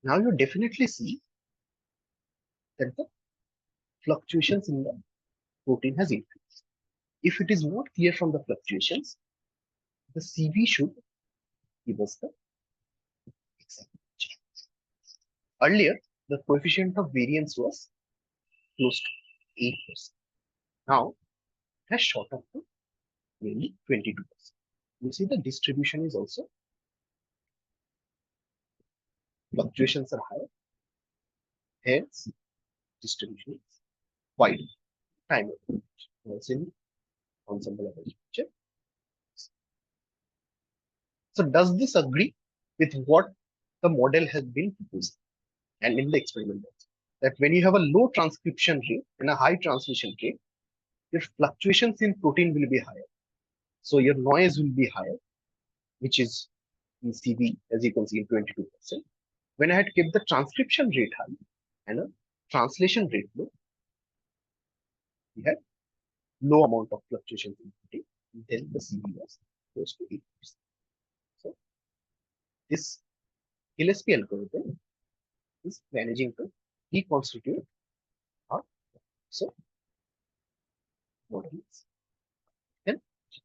Now you definitely see that the fluctuations in the protein has increased. If it is not clear from the fluctuations, the CV should give us the exact change. Earlier, the coefficient of variance was close to 8%. Now it has shot up to nearly 22%. You see the distribution is also, fluctuations are higher, hence distribution is wide. Time also in ensemble average picture. So does this agree with what the model has been proposing and in the experiment also? That when you have a low transcription rate and a high translation rate, your fluctuations in protein will be higher. So your noise will be higher, which is in CV, as you can see, in 22%. When I had kept the transcription rate high and a translation rate low, we had low amount of fluctuations in protein, then the CV was close to 80%. So this LSP algorithm is managing to reconstitute our so models and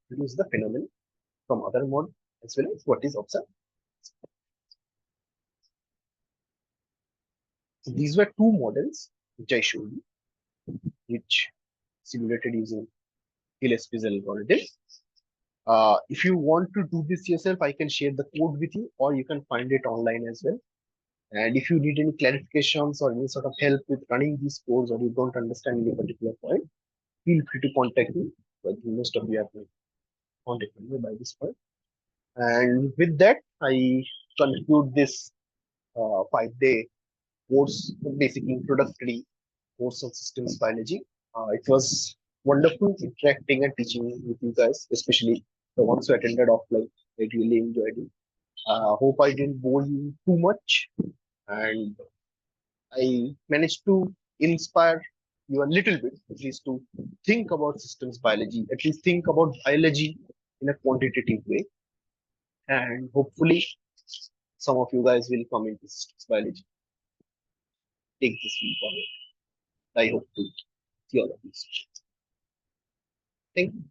use the phenomenon from other models as well as what is observed. So these were two models which I showed you, which simulated using LSP's algorithm. If you want to do this yourself, I can share the code with you, or you can find it online as well. And if you need any clarifications or any sort of help with running these codes, or you don't understand any particular point, feel free to contact me. But most of you have contacted me by this point. And with that, I conclude this 5 day course, basic introductory course on systems biology. It was wonderful interacting and teaching with you guys, especially the ones who attended offline. I really enjoyed it. Hope I didn't bore you too much, and I managed to inspire you a little bit, at least to think about systems biology, at least think about biology in a quantitative way. And hopefully, some of you guys will come into systems biology, take this field forward. I hope to see all of you. Thank you.